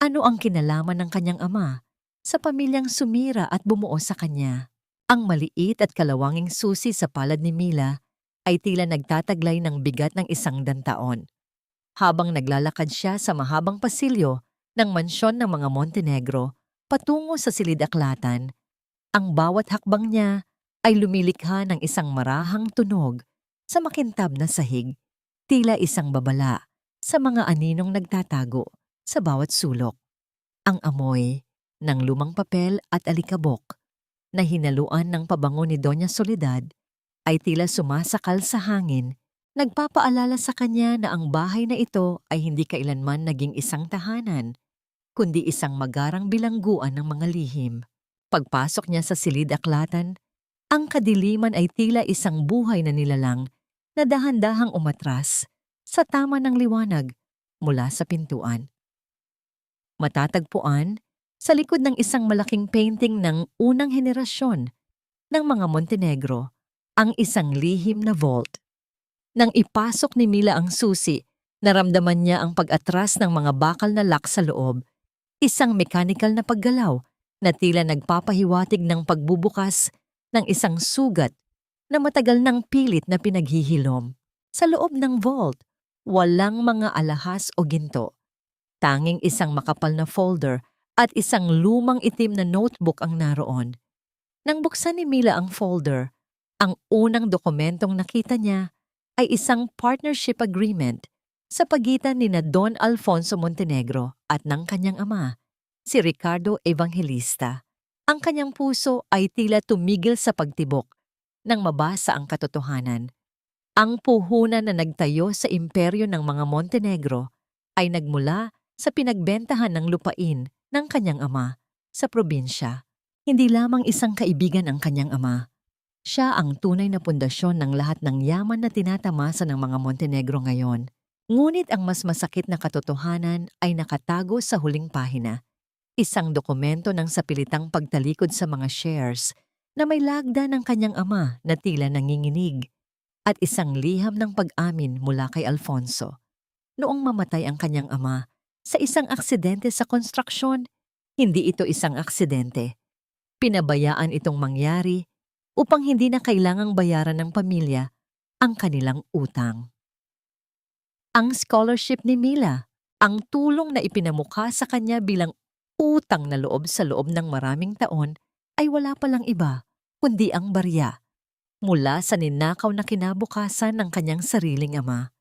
Ano ang kinalaman ng kanyang ama sa pamilyang sumira at bumuo sa kanya? Ang maliit at kalawanging susi sa palad ni Mila ay tila nagtataglay ng bigat ng isang dantaon. Habang naglalakad siya sa mahabang pasilyo ng mansyon ng mga Montenegro patungo sa silid-aklatan, ang bawat hakbang niya ay lumilikha ng isang marahang tunog sa makintab na sahig, tila isang babala sa mga aninong nagtatago sa bawat sulok. Ang amoy ng lumang papel at alikabok na hinaluan ng pabango ni Doña Soledad ay tila sumasakal sa hangin, nagpapaalala sa kanya na ang bahay na ito ay hindi kailanman naging isang tahanan, kundi isang magarang bilangguan ng mga lihim. Pagpasok niya sa silid-aklatan, ang kadiliman ay tila isang buhay na nilalang na dahan-dahang umatras sa tama ng liwanag mula sa pintuan. Matatagpuan sa likod ng isang malaking painting ng unang henerasyon ng mga Montenegro ang isang lihim na vault. Nang ipasok ni Mila ang susi, naramdaman niya ang pag-atras ng mga bakal na lock sa loob, isang mechanical na paggalaw na tila nagpapahiwatig ng pagbubukas ng isang sugat na matagal ng pilit na pinaghihilom. Sa loob ng vault, walang mga alahas o ginto. Tanging isang makapal na folder at isang lumang itim na notebook ang naroon. Nang buksan ni Mila ang folder, Ang unang dokumentong nakita niya ay isang partnership agreement sa pagitan ni na Don Alfonso Montenegro at ng kanyang ama, si Ricardo Evangelista. Ang kanyang puso ay tila tumigil sa pagtibok nang mabasa ang katotohanan. Ang puhunan na nagtayo sa imperyo ng mga Montenegro ay nagmula sa pinagbentahan ng lupain ng kanyang ama sa probinsya. Hindi lamang isang kaibigan ang kanyang ama. Siya ang tunay na pundasyon ng lahat ng yaman na tinatamasa ng mga Montenegro ngayon. Ngunit ang mas masakit na katotohanan ay nakatago sa huling pahina. Isang dokumento ng sapilitang pagtalikod sa mga shares na may lagda ng kanyang ama na tila nanginginig at isang liham ng pag-amin mula kay Alfonso. Noong mamatay ang kanyang ama sa isang aksidente sa konstruksyon, hindi ito isang aksidente. Pinabayaan itong mangyari upang hindi na kailangang bayaran ng pamilya ang kanilang utang. Ang scholarship ni Mila, ang tulong na ipinamukha sa kanya bilang utang na loob sa loob ng maraming taon, ay wala palang iba kundi ang barya mula sa ninakaw na kinabukasan ng kanyang sariling ama.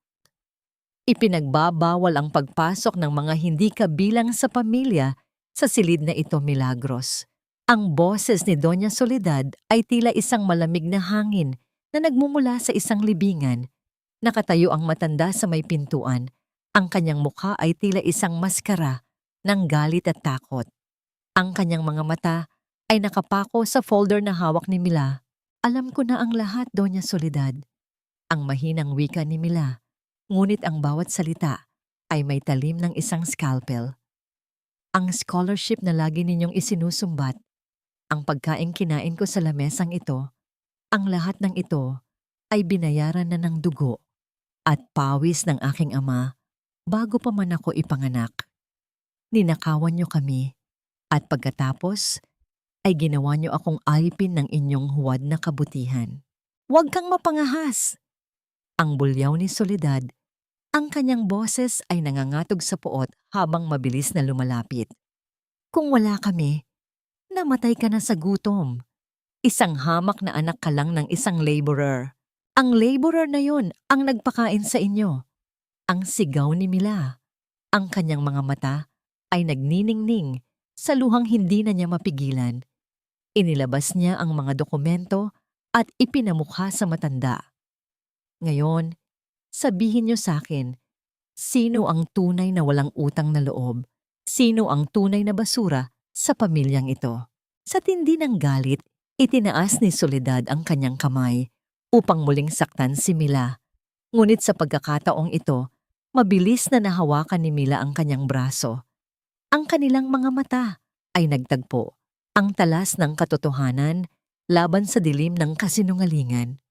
Ipinagbabawal ang pagpasok ng mga hindi kabilang sa pamilya sa silid na ito, Milagros. Ang boses ni Doña Soledad ay tila isang malamig na hangin na nagmumula sa isang libingan. Nakatayo ang matanda sa may pintuan. Ang kanyang mukha ay tila isang maskara ng galit at takot. Ang kanyang mga mata ay nakapako sa folder na hawak ni Mila. Alam ko na ang lahat, Doña Soledad. Ang mahinang wika ni Mila, ngunit ang bawat salita ay may talim ng isang scalpel. Ang scholarship na lagi ninyong isinusumbat, ang pagkaing kinain ko sa lamesang ito, ang lahat ng ito ay binayaran na ng dugo at pawis ng aking ama bago pa man ako ipanganak. Ninakawan niyo kami at pagkatapos ay ginawa niyo akong alipin ng inyong huwad na kabutihan. Huwag kang mapangahas! Ang bulyaw ni Soledad, ang kanyang boses ay nangangatog sa puot habang mabilis na lumalapit. Kung wala kami, namatay ka na sa gutom. Isang hamak na anak ka lang ng isang laborer. Ang laborer na yon ang nagpakain sa inyo. Ang sigaw ni Mila. Ang kanyang mga mata ay nagniningning sa luhang hindi na niya mapigilan. Inilabas niya ang mga dokumento at ipinamukha sa matanda. Ngayon, sabihin niyo sa akin, sino ang tunay na walang utang na loob? Sino ang tunay na basura sa pamilyang ito? Sa tindi ng galit, itinaas ni Soledad ang kanyang kamay upang muling saktan si Mila. Ngunit sa pagkakataong ito, mabilis na nahawakan ni Mila ang kanyang braso. Ang kanilang mga mata ay nagtagpo. Ang talas ng katotohanan laban sa dilim ng kasinungalingan.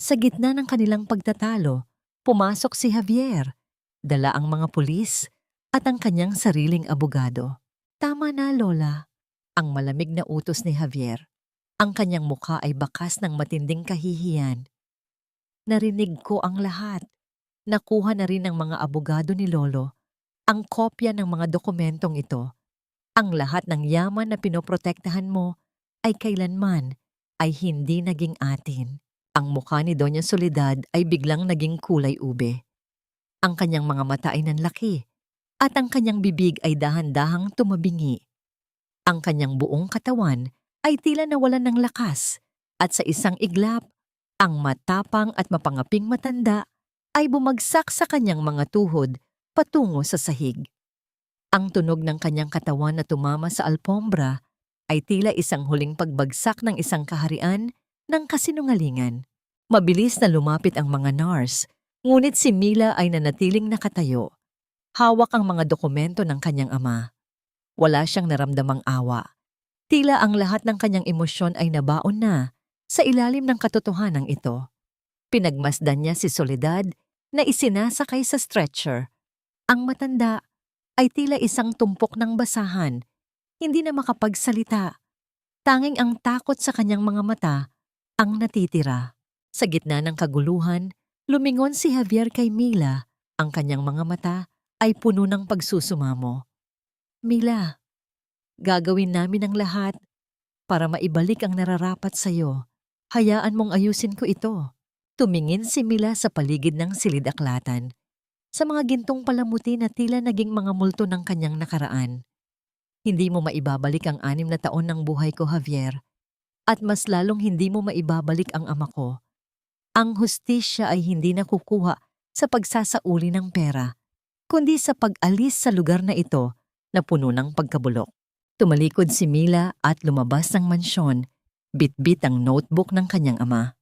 Sa gitna ng kanilang pagtatalo, pumasok si Javier, dala ang mga pulis at ang kanyang sariling abogado. Tama na, Lola. Ang malamig na utos ni Javier. Ang kanyang mukha ay bakas ng matinding kahihiyan. Narinig ko ang lahat. Nakuha na rin ng mga abogado ni Lolo ang kopya ng mga dokumentong ito. Ang lahat ng yaman na pinoprotektahan mo ay kailanman ay hindi naging atin. Ang mukha ni Doña Soledad ay biglang naging kulay ube. Ang kanyang mga mata ay nanlaki at ang kanyang bibig ay dahan-dahang tumabingi. Ang kanyang buong katawan ay tila nawalan ng lakas at sa isang iglap, ang matapang at mapangaping matanda ay bumagsak sa kanyang mga tuhod patungo sa sahig. Ang tunog ng kanyang katawan na tumama sa alpombra ay tila isang huling pagbagsak ng isang kaharian ng kasinungalingan. Mabilis na lumapit ang mga nurse, ngunit si Mila ay nanatiling nakatayo. Hawak ang mga dokumento ng kanyang ama. Wala siyang naramdamang awa. Tila ang lahat ng kanyang emosyon ay nabaon na sa ilalim ng katotohanan ito. Pinagmasdan niya si Soledad na isinasakay sa stretcher. Ang matanda ay tila isang tumpok ng basahan, hindi na makapagsalita. Tanging ang takot sa kanyang mga mata ang natitira. Sa gitna ng kaguluhan, lumingon si Javier kay Mila. Ang kanyang mga mata ay puno ng pagsusumamo. Mila, gagawin namin ang lahat para maibalik ang nararapat sa iyo. Hayaan mong ayusin ko ito. Tumingin si Mila sa paligid ng silid-aklatan, sa mga gintong palamuti na tila naging mga multo ng kanyang nakaraan. Hindi mo maibabalik ang 6 na taon ng buhay ko, Javier, at mas lalong hindi mo maibabalik ang ama ko. Ang hustisya ay hindi nakukuha sa pagsasauli ng pera, kundi sa pag-alis sa lugar na ito na puno ng pagkabulok. Tumalikod si Mila at lumabas ng mansyon, bitbit ang notebook ng kanyang ama.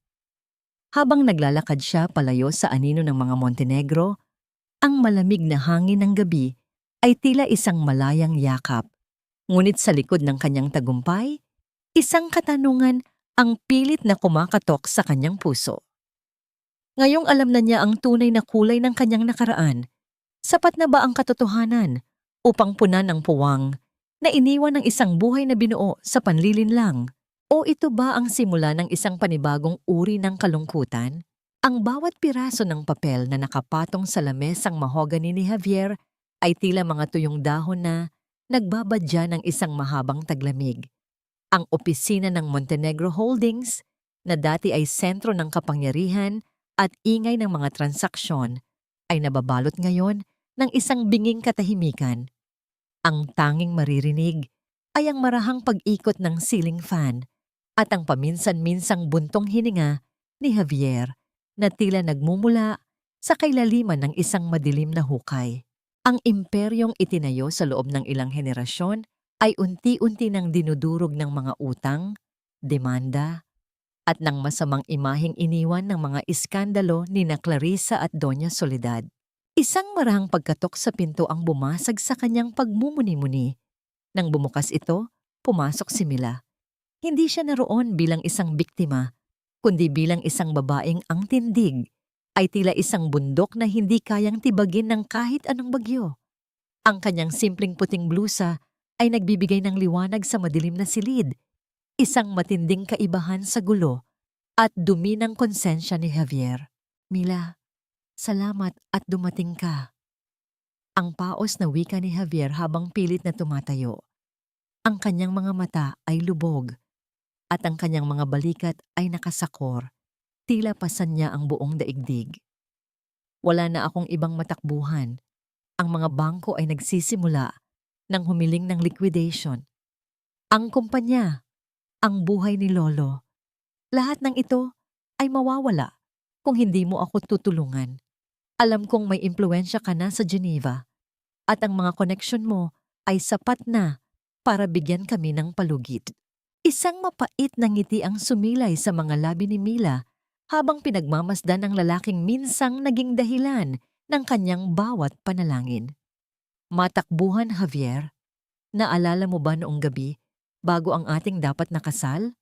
Habang naglalakad siya palayo sa anino ng mga Montenegro, ang malamig na hangin ng gabi ay tila isang malayang yakap. Ngunit sa likod ng kanyang tagumpay, isang katanungan ang pilit na kumakatok sa kanyang puso. Ngayong alam na niya ang tunay na kulay ng kanyang nakaraan, sapat na ba ang katotohanan upang punan ang puwang na iniwan ng isang buhay na binuo sa panlilinlang? O ito ba ang simula ng isang panibagong uri ng kalungkutan? Ang bawat piraso ng papel na nakapatong sa lamesang mahogany ni Javier ay tila mga tuyong dahon na nagbabadya ng isang mahabang taglamig. Ang opisina ng Montenegro Holdings, na dati ay sentro ng kapangyarihan at ingay ng mga transaksyon, ay nababalot ngayon ng isang binging katahimikan. Ang tanging maririnig ay ang marahang pag-ikot ng ceiling fan at ang paminsan-minsang buntong hininga ni Javier na tila nagmumula sa kailaliman ng isang madilim na hukay. Ang imperyong itinayo sa loob ng ilang henerasyon ay unti-unti nang dinudurog ng mga utang, demanda, at ng masamang imaheng iniwan ng mga iskandalo ni na Clarissa at Doña Soledad. Isang marahang pagkatok sa pinto ang bumasag sa kanyang pagmumuni-muni. Nang bumukas ito, pumasok si Mila. Hindi siya naroon bilang isang biktima, kundi bilang isang babaeng ang tindig ay tila isang bundok na hindi kayang tibagin ng kahit anong bagyo. Ang kanyang simpleng puting blusa ay nagbibigay ng liwanag sa madilim na silid, isang matinding kaibahan sa gulo at dumi ng konsensya ni Javier. Mila, salamat at dumating ka. Ang paos na wika ni Javier habang pilit na tumatayo. Ang kanyang mga mata ay lubog at ang kanyang mga balikat ay nakasakor, tila pasan niya ang buong daigdig. Wala na akong ibang matakbuhan. Ang mga bangko ay nagsisimula ng humiling ng liquidation. Ang kumpanya, ang buhay ni Lolo, lahat ng ito ay mawawala kung hindi mo ako tutulungan. Alam kong may impluensya ka na sa Geneva at ang mga koneksyon mo ay sapat na para bigyan kami ng palugit. Isang mapait na ngiti ang sumilay sa mga labi ni Mila habang pinagmamasdan ng lalaking minsang naging dahilan ng kanyang bawat panalangin. Matakbuhan, Javier. Naalala mo ba noong gabi bago ang ating dapat nakasal?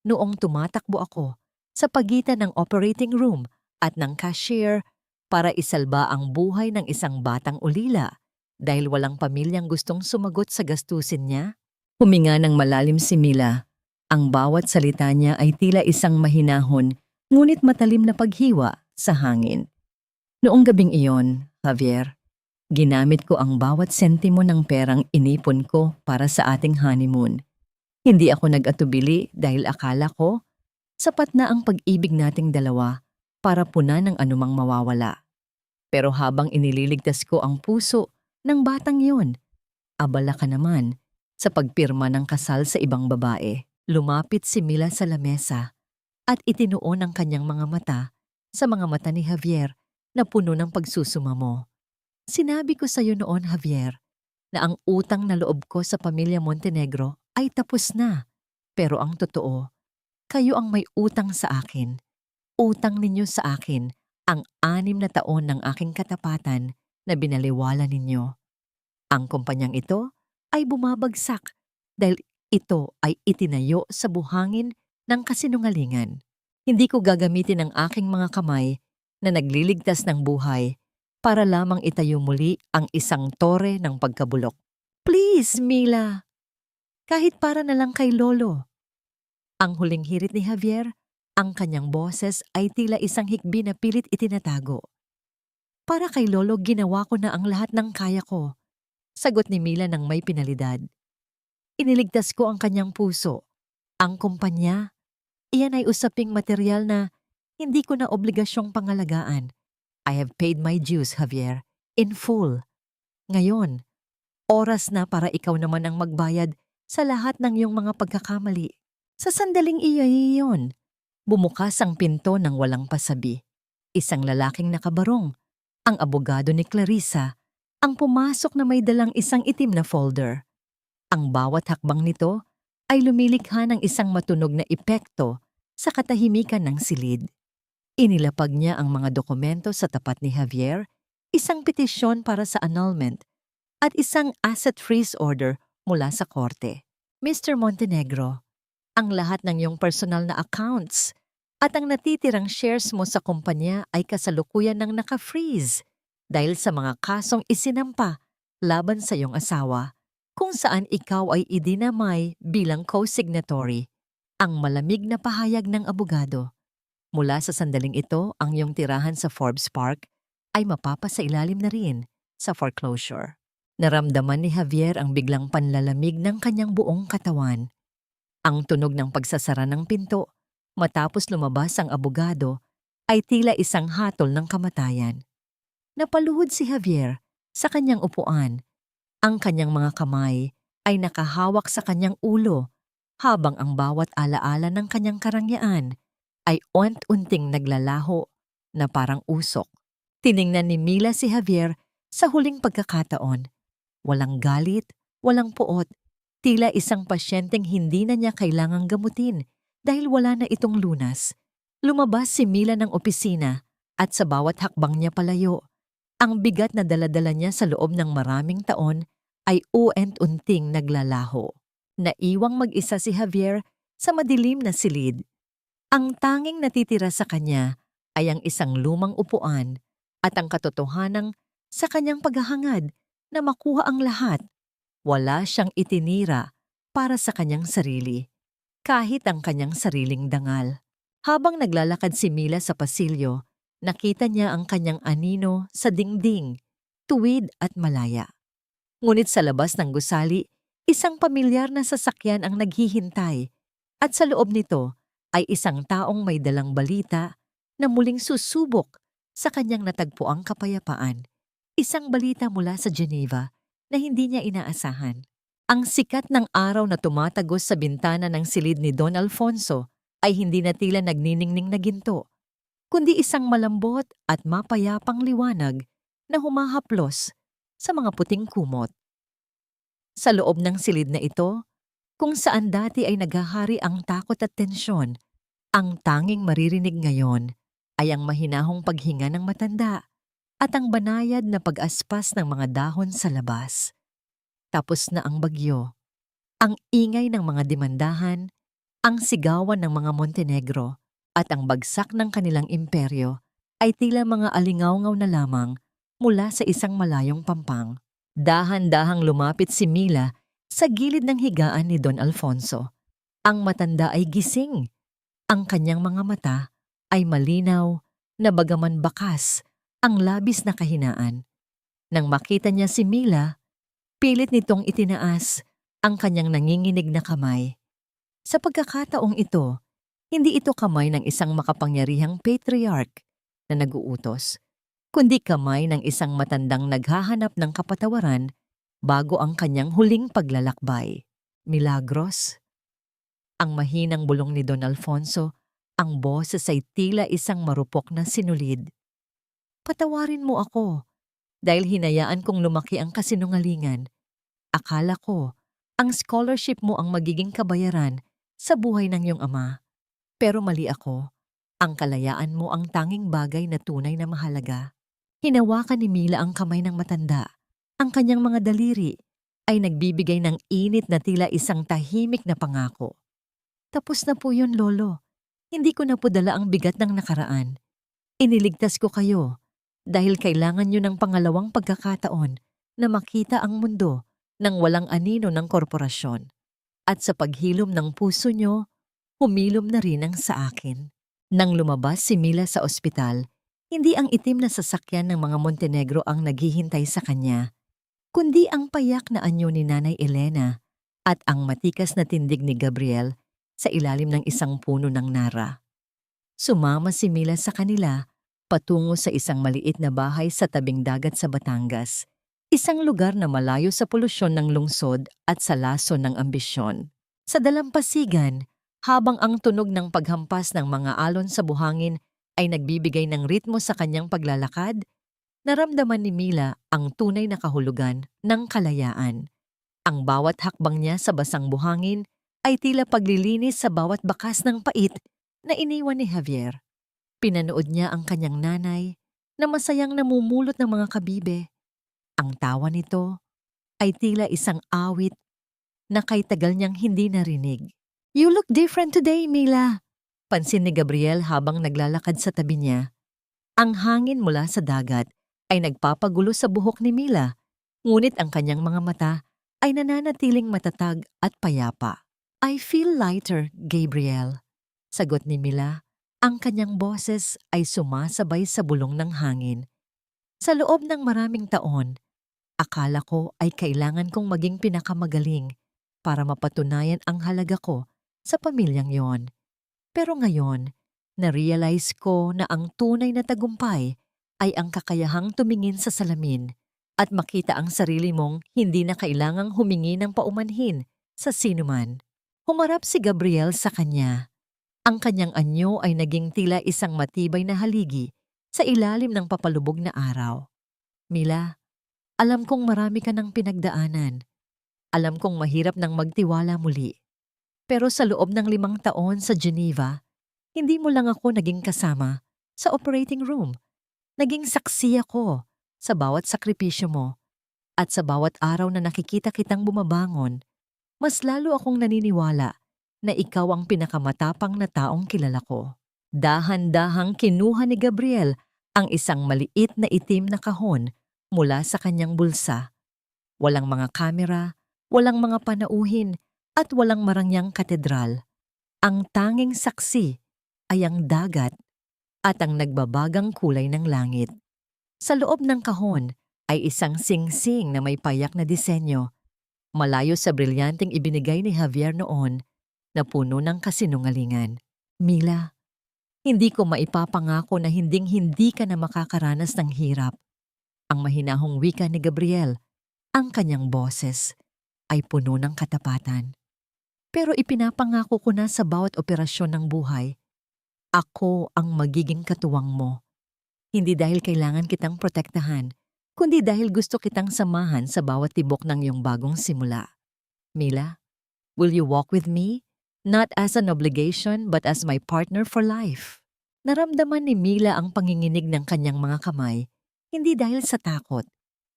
Noong tumatakbo ako sa pagitan ng operating room at ng cashier para isalba ang buhay ng isang batang ulila dahil walang pamilyang gustong sumagot sa gastusin niya? Huminga ng malalim si Mila. Ang bawat salita niya ay tila isang mahinahon, ngunit matalim na paghiwa sa hangin. Noong gabing iyon, Javier, ginamit ko ang bawat sentimo ng perang inipon ko para sa ating honeymoon. Hindi ako nag-atubili dahil akala ko sapat na ang pag-ibig nating dalawa para punan ng anumang mawawala. Pero habang inililigtas ko ang puso ng batang yon, abala ka naman sa pagpirma ng kasal sa ibang babae. Lumapit si Mila sa lamesa at itinuon ang kanyang mga mata sa mga mata ni Javier na puno ng pagsusumamo. Sinabi ko sa iyo noon, Javier, na ang utang na loob ko sa pamilya Montenegro ay tapos na. Pero ang totoo, kayo ang may utang sa akin. Utang ninyo sa akin ang 6 na taon ng aking katapatan na binaliwala ninyo. Ang kumpanyang ito ay bumabagsak dahil ito ay itinayo sa buhangin ng kasinungalingan. Hindi ko gagamitin ang aking mga kamay na nagliligtas ng buhay para lamang itayo muli ang isang tore ng pagkabulok. Please, Mila! Kahit para na lang kay Lolo. Ang huling hirit ni Javier, ang kanyang boses ay tila isang hikbi na pilit itinatago. Para kay Lolo, ginawa ko na ang lahat ng kaya ko. Sagot ni Mila ng may pinalidad. Iniligtas ko ang kanyang puso, ang kumpanya, Iyan ay usaping material na hindi ko na obligasyong pangalagaan. I have paid my dues, Javier, in full. Ngayon, oras na para ikaw naman ang magbayad sa lahat ng iyong mga pagkakamali. Sa sandaling iyon, bumukas ang pinto ng walang pasabi. Isang lalaking nakabarong, ang abogado ni Clarissa, ang pumasok na may dalang isang itim na folder. Ang bawat hakbang nito ay lumilikha ng isang matunog na epekto sa katahimikan ng silid. Inilapag niya ang mga dokumento sa tapat ni Javier, isang petisyon para sa annulment at isang asset freeze order mula sa korte. Mr. Montenegro, ang lahat ng iyong personal na accounts at ang natitirang shares mo sa kumpanya ay kasalukuyan ng naka-freeze dahil sa mga kasong isinampa laban sa iyong asawa kung saan ikaw ay idinamay bilang co-signatory. Ang malamig na pahayag ng abogado. Mula sa sandaling ito, ang iyong tirahan sa Forbes Park ay mapapasailalim na rin sa foreclosure. Naramdaman ni Javier ang biglang panlalamig ng kanyang buong katawan. Ang tunog ng pagsasara ng pinto matapos lumabas ang abogado ay tila isang hatol ng kamatayan. Napaluhod si Javier sa kanyang upuan. Ang kanyang mga kamay ay nakahawak sa kanyang ulo habang ang bawat alaala ng kanyang karangyaan ay unti-unting naglalaho na parang usok. Tiningnan ni Mila si Javier sa huling pagkakataon. Walang galit, walang puot. Tila isang pasyenteng hindi na niya kailangang gamutin dahil wala na itong lunas. Lumabas si Mila ng opisina at sa bawat hakbang niya palayo, ang bigat na daladala niya sa loob ng maraming taon ay unti-unting naglalaho. Naiwang mag-isa si Javier sa madilim na silid. Ang tanging natitira sa kanya ay ang isang lumang upuan at ang katotohanang sa kanyang paghahangad na makuha ang lahat. Wala siyang itinira para sa kanyang sarili, kahit ang kanyang sariling dangal. Habang naglalakad si Mila sa pasilyo, nakita niya ang kanyang anino sa dingding, tuwid at malaya. Ngunit sa labas ng gusali, isang pamilyar na sasakyan ang naghihintay at sa loob nito ay isang taong may dalang balita na muling susubok sa kanyang natagpuang kapayapaan. Isang balita mula sa Geneva na hindi niya inaasahan. Ang sikat ng araw na tumatagos sa bintana ng silid ni Don Alfonso ay hindi na tila nagniningning na ginto, kundi isang malambot at mapayapang liwanag na humahaplos sa mga puting kumot. Sa loob ng silid na ito, kung saan dati ay naghahari ang takot at tensyon, ang tanging maririnig ngayon ay ang mahinahong paghinga ng matanda at ang banayad na pag-aspas ng mga dahon sa labas. Tapos na ang bagyo, ang ingay ng mga demandahan, ang sigawan ng mga Montenegro at ang bagsak ng kanilang imperyo ay tila mga alingawngaw na lamang mula sa isang malayong pampang. Dahan-dahang lumapit si Mila sa gilid ng higaan ni Don Alfonso. Ang matanda ay gising. Ang kanyang mga mata ay malinaw na bagaman bakas ang labis na kahinaan. Nang makita niya si Mila, pilit nitong itinaas ang kanyang nanginginig na kamay. Sa pagkakataong ito, hindi ito kamay ng isang makapangyarihang patriarch na nag-uutos, kundi kamay ng isang matandang naghahanap ng kapatawaran bago ang kanyang huling paglalakbay. Milagros? Ang mahinang bulong ni Don Alfonso, ang boses ay tila isang marupok na sinulid. Patawarin mo ako dahil hinayaan kong lumaki ang kasinungalingan. Akala ko, ang scholarship mo ang magiging kabayaran sa buhay ng iyong ama. Pero mali ako. Ang kalayaan mo ang tanging bagay na tunay na mahalaga. Hinawakan ni Mila ang kamay ng matanda. Ang kanyang mga daliri ay nagbibigay ng init na tila isang tahimik na pangako. Tapos na po yun, Lolo. Hindi ko na po dala ang bigat ng nakaraan. Iniligtas ko kayo dahil kailangan nyo ng pangalawang pagkakataon na makita ang mundo ng walang anino ng korporasyon. At sa paghilom ng puso nyo, humilom na rin ang sa akin. Nang lumabas si Mila sa ospital, hindi ang itim na sasakyan ng mga Montenegro ang naghihintay sa kanya, kundi ang payak na anyo ni Nanay Elena at ang matikas na tindig ni Gabriel sa ilalim ng isang puno ng nara. Sumama si Mila sa kanila patungo sa isang maliit na bahay sa tabing dagat sa Batangas, isang lugar na malayo sa polusyon ng lungsod at sa laso ng ambisyon. Sa dalampasigan, habang ang tunog ng paghampas ng mga alon sa buhangin ay nagbibigay ng ritmo sa kanyang paglalakad, naramdaman ni Mila ang tunay na kahulugan ng kalayaan. Ang bawat hakbang niya sa basang buhangin ay tila paglilinis sa bawat bakas ng pait na iniwan ni Javier. Pinanood niya ang kanyang nanay na masayang namumulot ng mga kabibe. Ang tawa nito ay tila isang awit na kay tagal niyang hindi narinig. "You look different today, Mila," pansin ni Gabriel habang naglalakad sa tabi niya. Ang hangin mula sa dagat ay nagpapagulo sa buhok ni Mila, ngunit ang kanyang mga mata ay nananatiling matatag at payapa. "I feel lighter, Gabriel," sagot ni Mila. Ang kanyang boses ay sumasabay sa bulong ng hangin. "Sa loob ng maraming taon, akala ko ay kailangan kong maging pinakamagaling para mapatunayan ang halaga ko sa pamilyang yon. Pero ngayon, na-realize ko na ang tunay na tagumpay ay ang kakayahang tumingin sa salamin at makita ang sarili mong hindi na kailangang humingi ng paumanhin sa sinuman." Humarap si Gabriel sa kanya. Ang kanyang anyo ay naging tila isang matibay na haligi sa ilalim ng papalubog na araw. "Mila, alam kong marami ka ng pinagdaanan. Alam kong mahirap nang magtiwala muli. Pero sa loob ng 5 taon sa Geneva, hindi mo lang ako naging kasama sa operating room. Naging saksi ako sa bawat sakripisyo mo. At sa bawat araw na nakikita kitang bumabangon, mas lalo akong naniniwala na ikaw ang pinakamatapang na taong kilala ko." Dahan-dahang kinuha ni Gabriel ang isang maliit na itim na kahon mula sa kanyang bulsa. Walang mga kamera, walang mga panauhin, at walang marangyang katedral. Ang tanging saksi ay ang dagat at ang nagbabagang kulay ng langit. Sa loob ng kahon ay isang singsing na may payak na disenyo, malayo sa brilyanteng ibinigay ni Javier noon na puno ng kasinungalingan. "Mila, hindi ko maipapangako na hinding-hindi ka na makakaranas ng hirap." Ang mahinahong wika ni Gabriel, ang kanyang boses, ay puno ng katapatan. "Pero ipinapangako ko na sa bawat operasyon ng buhay, ako ang magiging katuwang mo. Hindi dahil kailangan kitang protektahan, kundi dahil gusto kitang samahan sa bawat tibok ng iyong bagong simula. Mila, will you walk with me? Not as an obligation but as my partner for life." Naramdaman ni Mila ang panginginig ng kanyang mga kamay, hindi dahil sa takot,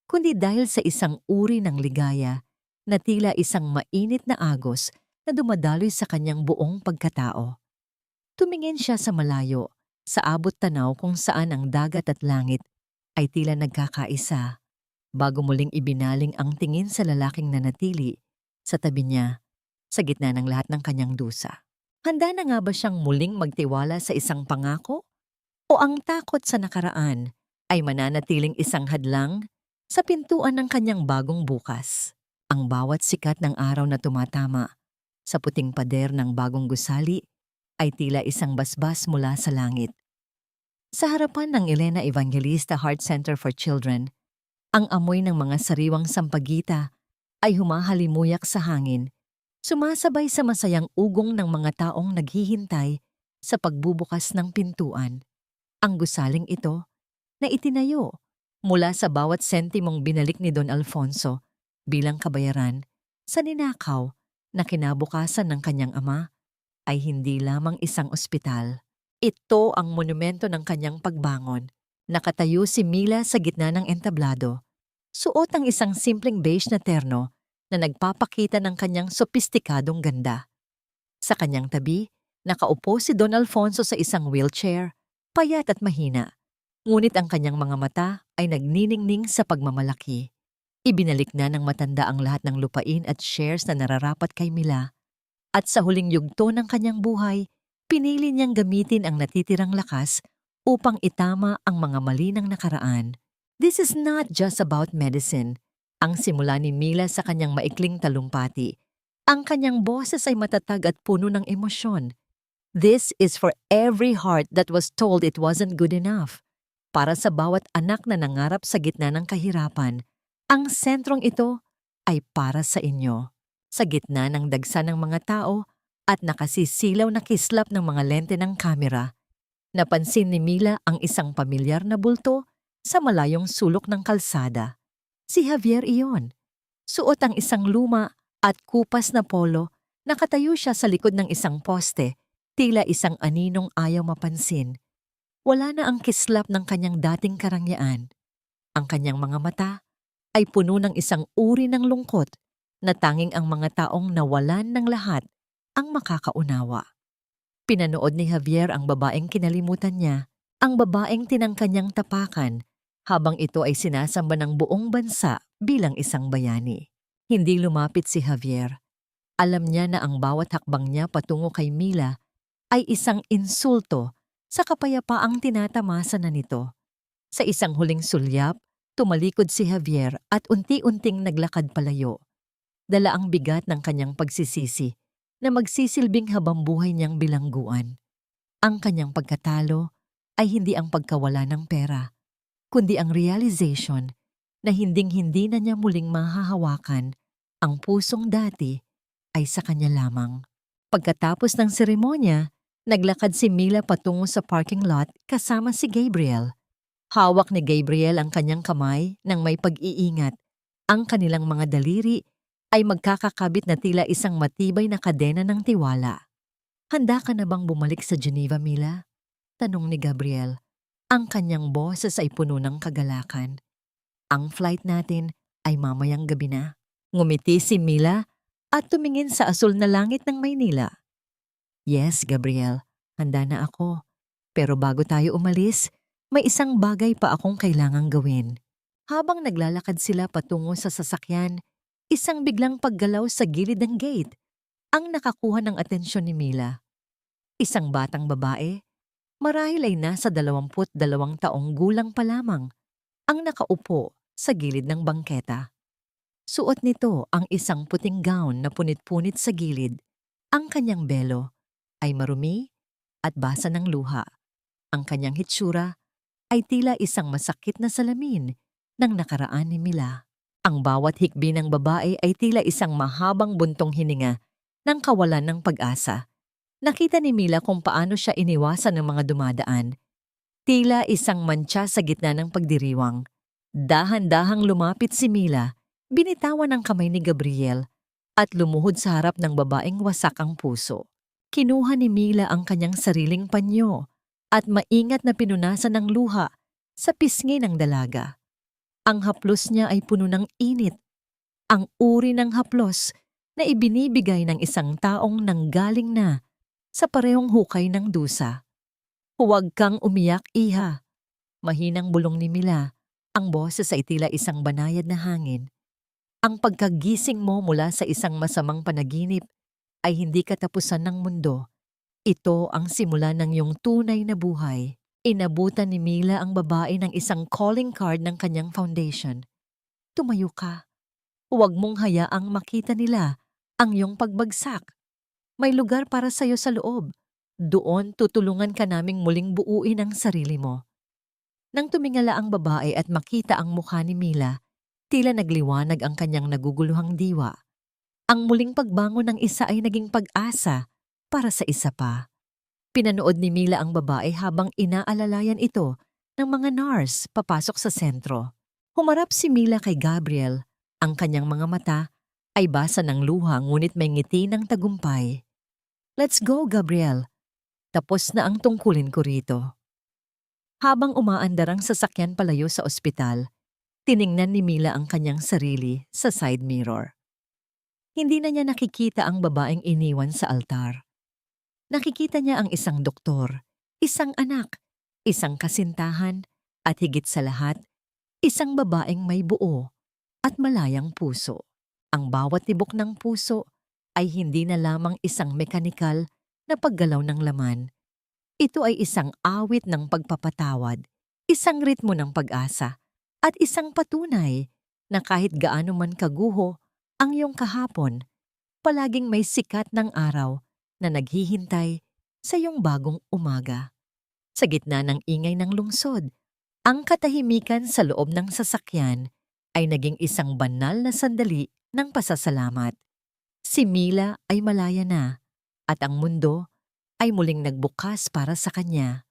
kundi dahil sa isang uri ng ligaya na tila isang mainit na agos na dumadaloy sa kanyang buong pagkatao. Tumingin siya sa malayo, sa abot tanaw kung saan ang dagat at langit ay tila nagkakaisa, bago muling ibinaling ang tingin sa lalaking nanatili sa tabi niya, sa gitna ng lahat ng kanyang dusa. Handa na nga ba siyang muling magtiwala sa isang pangako? O ang takot sa nakaraan ay mananatiling isang hadlang sa pintuan ng kanyang bagong bukas? Ang bawat sikat ng araw na tumatama sa puting pader ng bagong gusali ay tila isang basbas mula sa langit. Sa harapan ng Elena Evangelista Heart Center for Children, ang amoy ng mga sariwang sampagita ay humahalimuyak sa hangin, sumasabay sa masayang ugong ng mga taong naghihintay sa pagbubukas ng pintuan. Ang gusaling ito na itinayo mula sa bawat sentimong binalik ni Don Alfonso bilang kabayaran sa ninakaw na kinabukasan ng kanyang ama ay hindi lamang isang ospital. Ito ang monumento ng kanyang pagbangon. Nakatayo si Mila sa gitna ng entablado. Suot ang isang simpleng beige na terno na nagpapakita ng kanyang sopistikadong ganda. Sa kanyang tabi, nakaupo si Don Alfonso sa isang wheelchair, payat at mahina. Ngunit ang kanyang mga mata ay nagniningning sa pagmamalaki. Ibinalik na ng matanda ang lahat ng lupain at shares na nararapat kay Mila. At sa huling yugto ng kanyang buhay, pinili niyang gamitin ang natitirang lakas upang itama ang mga mali ng nakaraan. This is not just about medicine. Ang simula ni Mila sa kanyang maikling talumpati Ang kanyang boses ay matatag at puno ng emosyon. This is for every heart that was told it wasn't good enough. Para sa bawat anak na nangarap sa gitna ng kahirapan, ang sentrong ito ay para sa inyo. Sa gitna ng dagsa ng mga tao at nakasisilaw na kislap ng mga lente ng kamera, napansin ni Mila ang isang pamilyar na bulto sa malayong sulok ng kalsada. Si Javier iyon. Suot ang isang luma at kupas na polo, nakatayo siya sa likod ng isang poste, tila isang aninong ayaw mapansin. Wala na ang kislap ng kanyang dating karangyaan. Ang kanyang mga mata ay puno ng isang uri ng lungkot na tanging ang mga taong nawalan ng lahat ang makakaunawa. Pinanood ni Javier ang babaeng kinalimutan niya, ang babaeng tinangkanyang tapakan, habang ito ay sinasamba ng buong bansa bilang isang bayani. Hindi lumapit si Javier. Alam niya na ang bawat hakbang niya patungo kay Mila ay isang insulto sa kapayapaang tinatamasa na nito. Sa isang huling sulyap, tumalikod si Javier at unti-unting naglakad palayo. Dala ang bigat ng kanyang pagsisisi na magsisilbing habambuhay niyang bilangguan. Ang kanyang pagkatalo ay hindi ang pagkawala ng pera, kundi ang realization na hinding-hindi na niya muling mahahawakan ang pusong dati ay sa kanya lamang. Pagkatapos ng seremonya, naglakad si Mila patungo sa parking lot kasama si Gabriel. Hawak ni Gabriel ang kanyang kamay ng may pag-iingat. Ang kanilang mga daliri ay magkakakabit na tila isang matibay na kadena ng tiwala. Handa ka na bang bumalik sa Geneva, Mila? Tanong ni Gabriel. Ang kanyang boses ay puno ng kagalakan. Ang flight natin ay mamayang gabi na. Ngumiti si Mila at tumingin sa asul na langit ng Maynila. Yes, Gabriel, handa na ako. Pero bago tayo umalis, may isang bagay pa akong kailangang gawin. Habang naglalakad sila patungo sa sasakyan, isang biglang paggalaw sa gilid ng gate ang nakakuha ng atensyon ni Mila. Isang batang babae, marahil ay nasa 22 taong gulang pa lamang, ang nakaupo sa gilid ng bangketa. Suot nito ang isang puting gown na punit-punit sa gilid. Ang kanyang belo ay marumi at basa ng luha. Ang kanyang hitsura ay tila isang masakit na salamin ng nakaraan ni Mila. Ang bawat hikbi ng babae ay tila isang mahabang buntong hininga ng kawalan ng pag-asa. Nakita ni Mila kung paano siya iniwasan ng mga dumadaan. Tila isang mantsa sa gitna ng pagdiriwang. Dahan-dahang lumapit si Mila, binitawan ang kamay ni Gabriel at lumuhod sa harap ng babaeng wasak ang puso. Kinuha ni Mila ang kanyang sariling panyo at maingat na pinunasan ng luha sa pisngi ng dalaga. Ang haplos niya ay puno ng init. Ang uri ng haplos na ibinibigay ng isang taong nanggaling na sa parehong hukay ng dusa. Huwag kang umiyak, iha. Mahinang bulong ni Mila, ang boses ay tila isang banayad na hangin. Ang pagkagising mo mula sa isang masamang panaginip ay hindi katapusan ng mundo. Ito ang simula ng iyong tunay na buhay. Inabutan ni Mila ang babae ng isang calling card ng kanyang foundation. Tumayo ka. Huwag mong hayaang makita nila ang iyong pagbagsak. May lugar para sa iyo sa loob. Doon tutulungan ka naming muling buuin ang sarili mo. Nang tumingala ang babae at makita ang mukha ni Mila, tila nagliwanag ang kanyang naguguluhang diwa. Ang muling pagbangon ng isa ay naging pag-asa para sa isa pa. Pinanood ni Mila ang babae habang inaalalayan ito ng mga nurse papasok sa sentro. Humarap si Mila kay Gabriel. Ang kanyang mga mata ay basa ng luha ngunit may ngiti ng tagumpay. Let's go, Gabriel. Tapos na ang tungkulin ko rito. Habang umaandar ang sasakyan palayo sa ospital, tiningnan ni Mila ang kanyang sarili sa side mirror. Hindi na niya nakikita ang babaeng iniwan sa altar. Nakikita niya ang isang doktor, isang anak, isang kasintahan, at higit sa lahat, isang babaeng may buo at malayang puso. Ang bawat tibok ng puso ay hindi na lamang isang mekanikal na paggalaw ng laman. Ito ay isang awit ng pagpapatawad, isang ritmo ng pag-asa, at isang patunay na kahit gaano man kaguho ang iyong kahapon, palaging may sikat ng araw na naghihintay sa iyong bagong umaga. Sa gitna ng ingay ng lungsod, ang katahimikan sa loob ng sasakyan ay naging isang banal na sandali ng pasasalamat. Si Mila ay malaya na at ang mundo ay muling nagbukas para sa kanya.